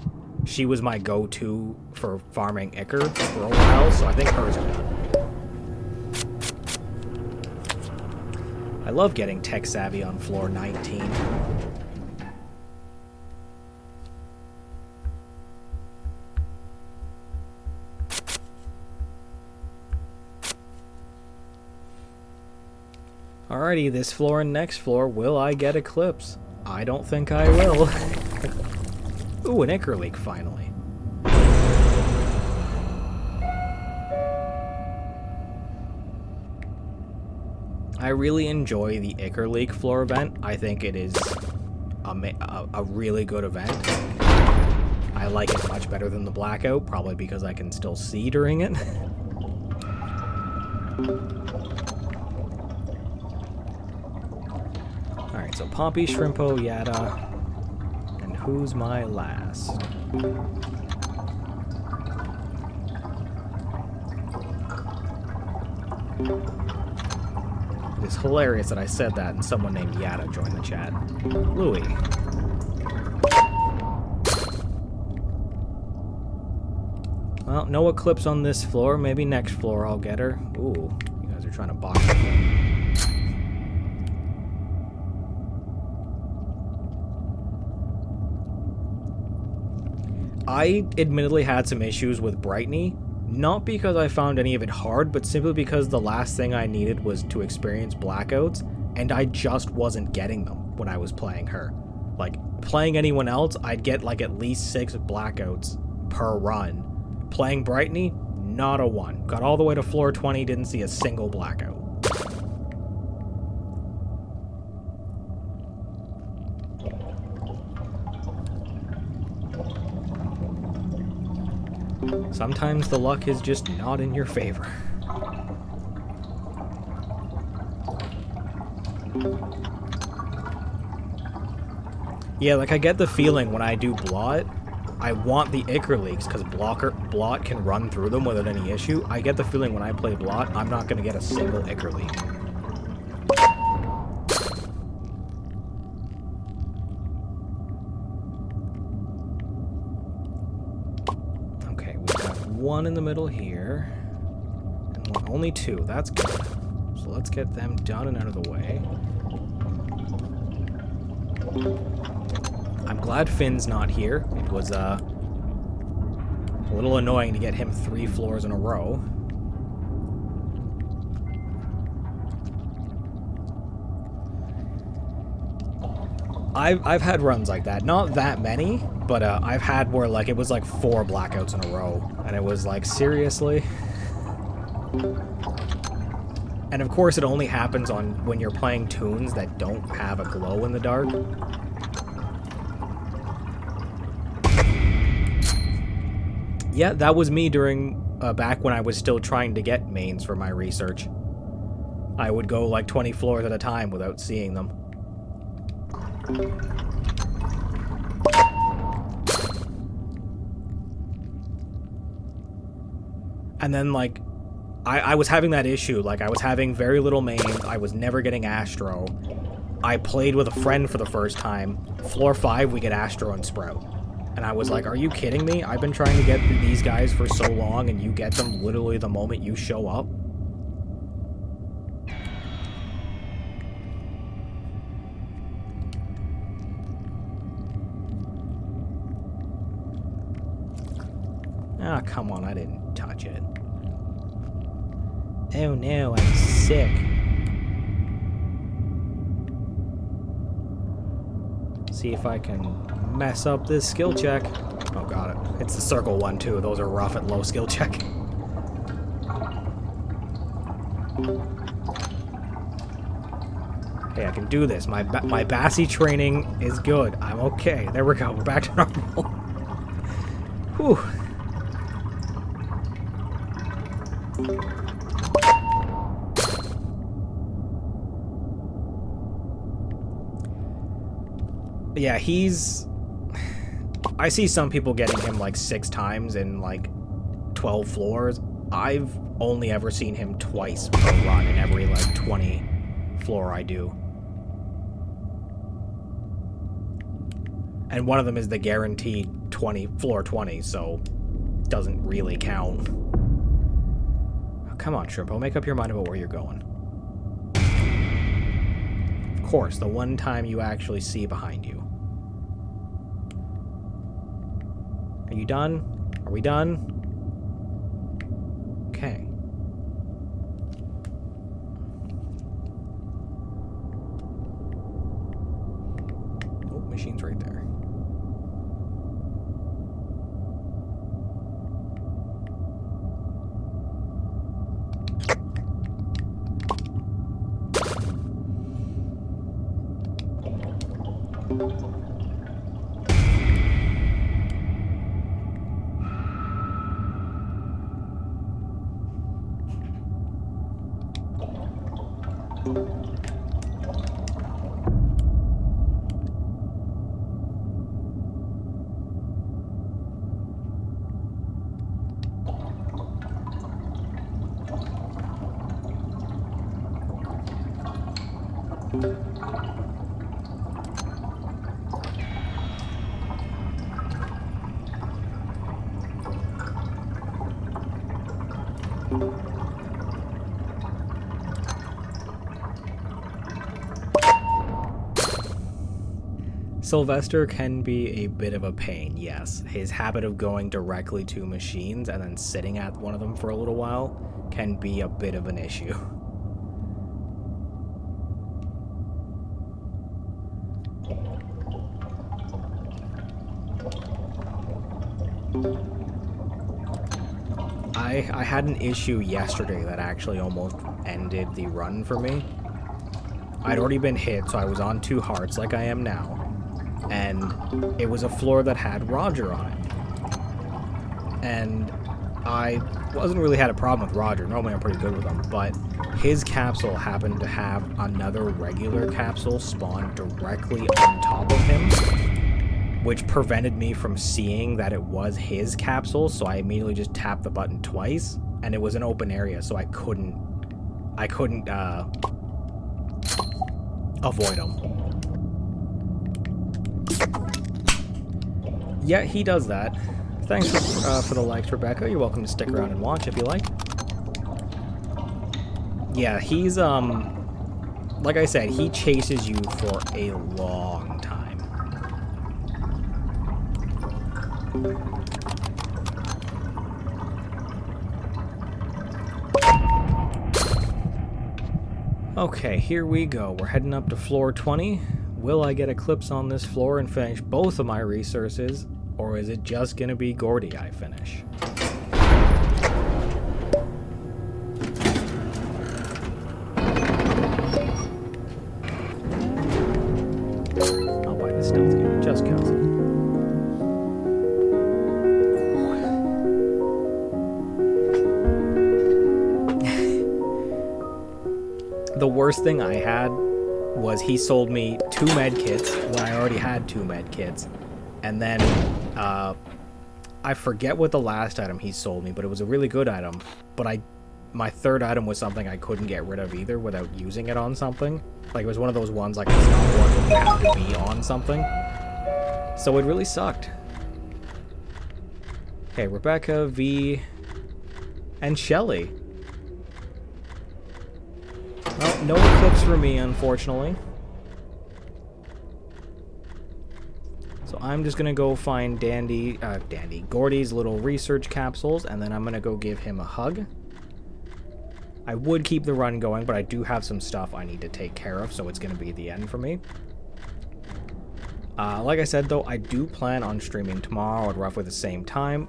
go-to for farming Ichor for a while, so I think hers are done. I love getting tech savvy on floor 19. Alrighty, this floor and next floor, will I get Eclipse? I don't think I will. Ooh, an Ichor Leak, finally. I really enjoy the Ichor Leak floor event. I think it is a really good event. I like it much better than the Blackout, probably because I can still see during it. Alright, so Poppy, Shrimpo, Yada, and who's my last? It is hilarious that I said that and someone named Yada joined the chat. Louie. Well, no Eclipse on this floor. Maybe next floor I'll get her. Ooh, you guys are trying to box me. I admittedly had some issues with Brightney, not because I found any of it hard, but simply because the last thing I needed was to experience blackouts, and I just wasn't getting them when I was playing her. Like, playing anyone else, I'd get like at least 6 blackouts per run. Playing Brightney, not a one. Got all the way to floor 20, didn't see a single blackout. Sometimes the luck is just not in your favor. Yeah, like I get the feeling when I do Blot, I want the Ichor Leaks because Blot can run through them without any issue. I get the feeling when I play Blot, I'm not going to get a single Ichor Leak. One in the middle here, and one, only 2. That's good. So let's get them done and out of the way. I'm glad Finn's not here. It was a little annoying to get him 3 floors in a row. I've had runs like that. Not that many, but I've had where like it was like 4 blackouts in a row, and it was like, seriously? And of course it only happens on when you're playing tunes that don't have a glow in the dark. Yeah, that was me during back when I was still trying to get mains for my research. I would go like 20 floors at a time without seeing them. And then, like, I was having that issue. Like, I was having very little mains. I was never getting Astro. I played with a friend for the first time. Floor 5, we get Astro and Sprout. And I was like, are you kidding me? I've been trying to get these guys for so long, and you get them literally the moment you show up? Ah, come on, I didn't touch it. Oh no, I'm sick. See if I can mess up this skill check. Oh, got it. It's the circle one, too. Those are rough at low skill check. Hey, I can do this. My Bassi training is good. I'm okay. There we go. We're back to normal. Whew. Yeah, I see some people getting him like 6 times in like 12 floors. I've only ever seen him twice per run in every like 20 floor I do. And one of them is the guaranteed floor 20, so doesn't really count. Oh, come on, Shrimpo, make up your mind about where you're going. Of course, the one time you actually see behind you. Are you done? Are we done? Okay. Oh, machine's right there. Sylvester can be a bit of a pain, yes. His habit of going directly to machines and then sitting at one of them for a little while can be a bit of an issue. I had an issue yesterday that actually almost ended the run for me. I'd already been hit, so I was on 2 hearts like I am now. And it was a floor that had Roger on it. And I wasn't really had a problem with Roger. Normally I'm pretty good with him. But his capsule happened to have another regular capsule spawn directly on top of him, which prevented me from seeing that it was his capsule. So I immediately just tapped the button twice. And it was an open area, so I couldn't avoid him. Yeah, he does that. Thanks for the likes, Rebecca. You're welcome to stick around and watch if you like. Yeah, he's, like I said, he chases you for a long time. Okay, here we go. We're heading up to floor 20. Will I get Eclipse on this floor and finish both of my resources? Or is it just gonna be Gordy I finish? I'll buy the stealth game just cause. The worst thing I had was he sold me 2 med kits when I already had 2 med kits. And then, I forget what the last item he sold me, but it was a really good item. But my third item was something I couldn't get rid of either without using it on something. Like, it was one of those ones, like, the stopwatch would have to be on something. So it really sucked. Okay, Rebecca, V, and Shelly. Well, no Eclipse for me, unfortunately. So I'm just gonna go find Gordy's little research capsules, and then I'm gonna go give him a hug. I would keep the run going, but I do have some stuff I need to take care of, so it's gonna be the end for me. Like I said, though, I do plan on streaming tomorrow at roughly the same time.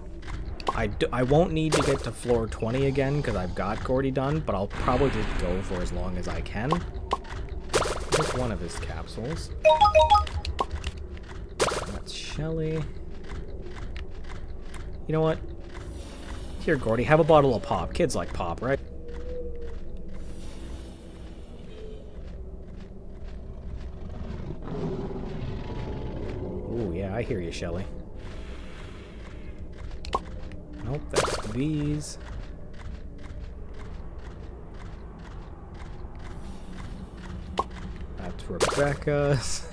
I won't need to get to floor 20 again because I've got Gordy done, but I'll probably just go for as long as I can. Here's one of his capsules. That's Shelly. You know what? Here, Gordy, have a bottle of pop. Kids like pop, right? Ooh, yeah, I hear you, Shelly. Nope, that's bees. That's Rebecca's.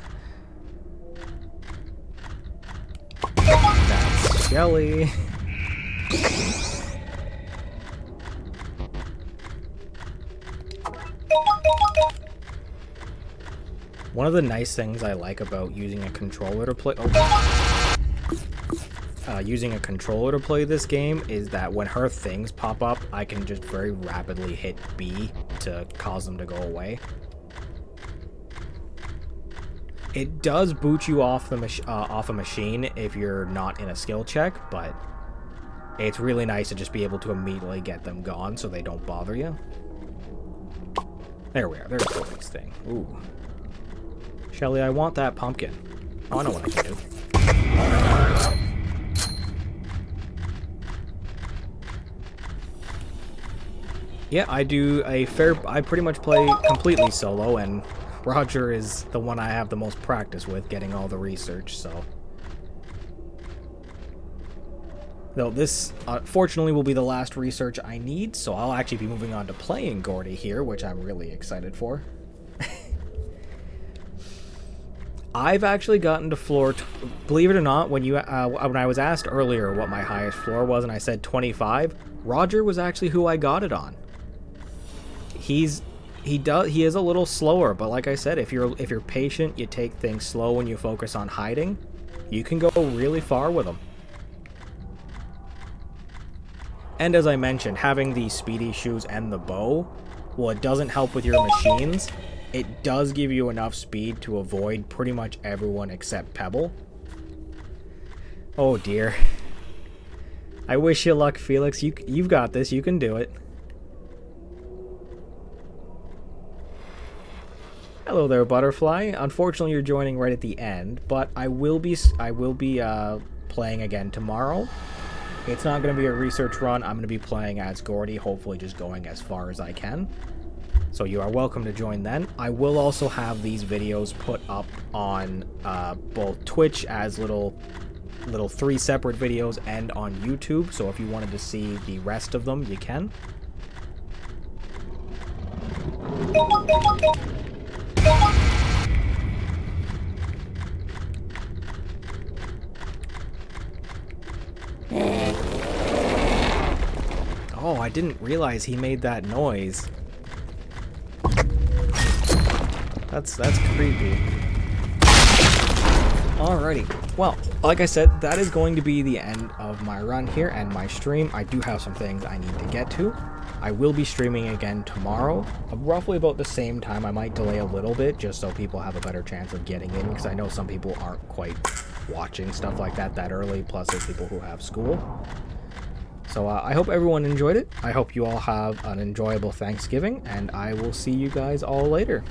That's Shelly. One of the nice things I like about using a controller to play this game is that when her things pop up, I can just very rapidly hit B to cause them to go away. It does boot you off the off a machine if you're not in a skill check, but it's really nice to just be able to immediately get them gone so they don't bother you. There we are. There's Gordy's thing. Ooh. Shelly, I want that pumpkin. Oh, I know what I can do. Yeah, I pretty much play completely solo, and Roger is the one I have the most practice with getting all the research, so. Though this, fortunately, will be the last research I need, so I'll actually be moving on to playing Gordy here, which I'm really excited for. I've actually gotten to floor, believe it or not, when I was asked earlier what my highest floor was and I said 25, Roger was actually who I got it on. He is a little slower, but like I said, if you're patient, you take things slow and you focus on hiding, you can go really far with him. And as I mentioned, having the speedy shoes and the bow, well, it doesn't help with your machines. It does give you enough speed to avoid pretty much everyone except Pebble. Oh dear. I wish you luck, Felix. You've got this. You can do it. Hello there, Butterfly. Unfortunately, you're joining right at the end, but I will be playing again tomorrow. It's not going to be a research run. I'm going to be playing as Gordy, hopefully just going as far as I can. So you are welcome to join then. I will also have these videos put up on both Twitch as little 3 separate videos and on YouTube. So if you wanted to see the rest of them, you can. Oh, I didn't realize he made that noise. That's creepy. Alrighty. Well, like I said, that is going to be the end of my run here and my stream. I do have some things I need to get to. I will be streaming again tomorrow, roughly about the same time. I might delay a little bit just so people have a better chance of getting in, because I know some people aren't quite watching stuff like that early, plus there's people who have school. So I hope everyone enjoyed it. I hope you all have an enjoyable Thanksgiving, and I will see you guys all later.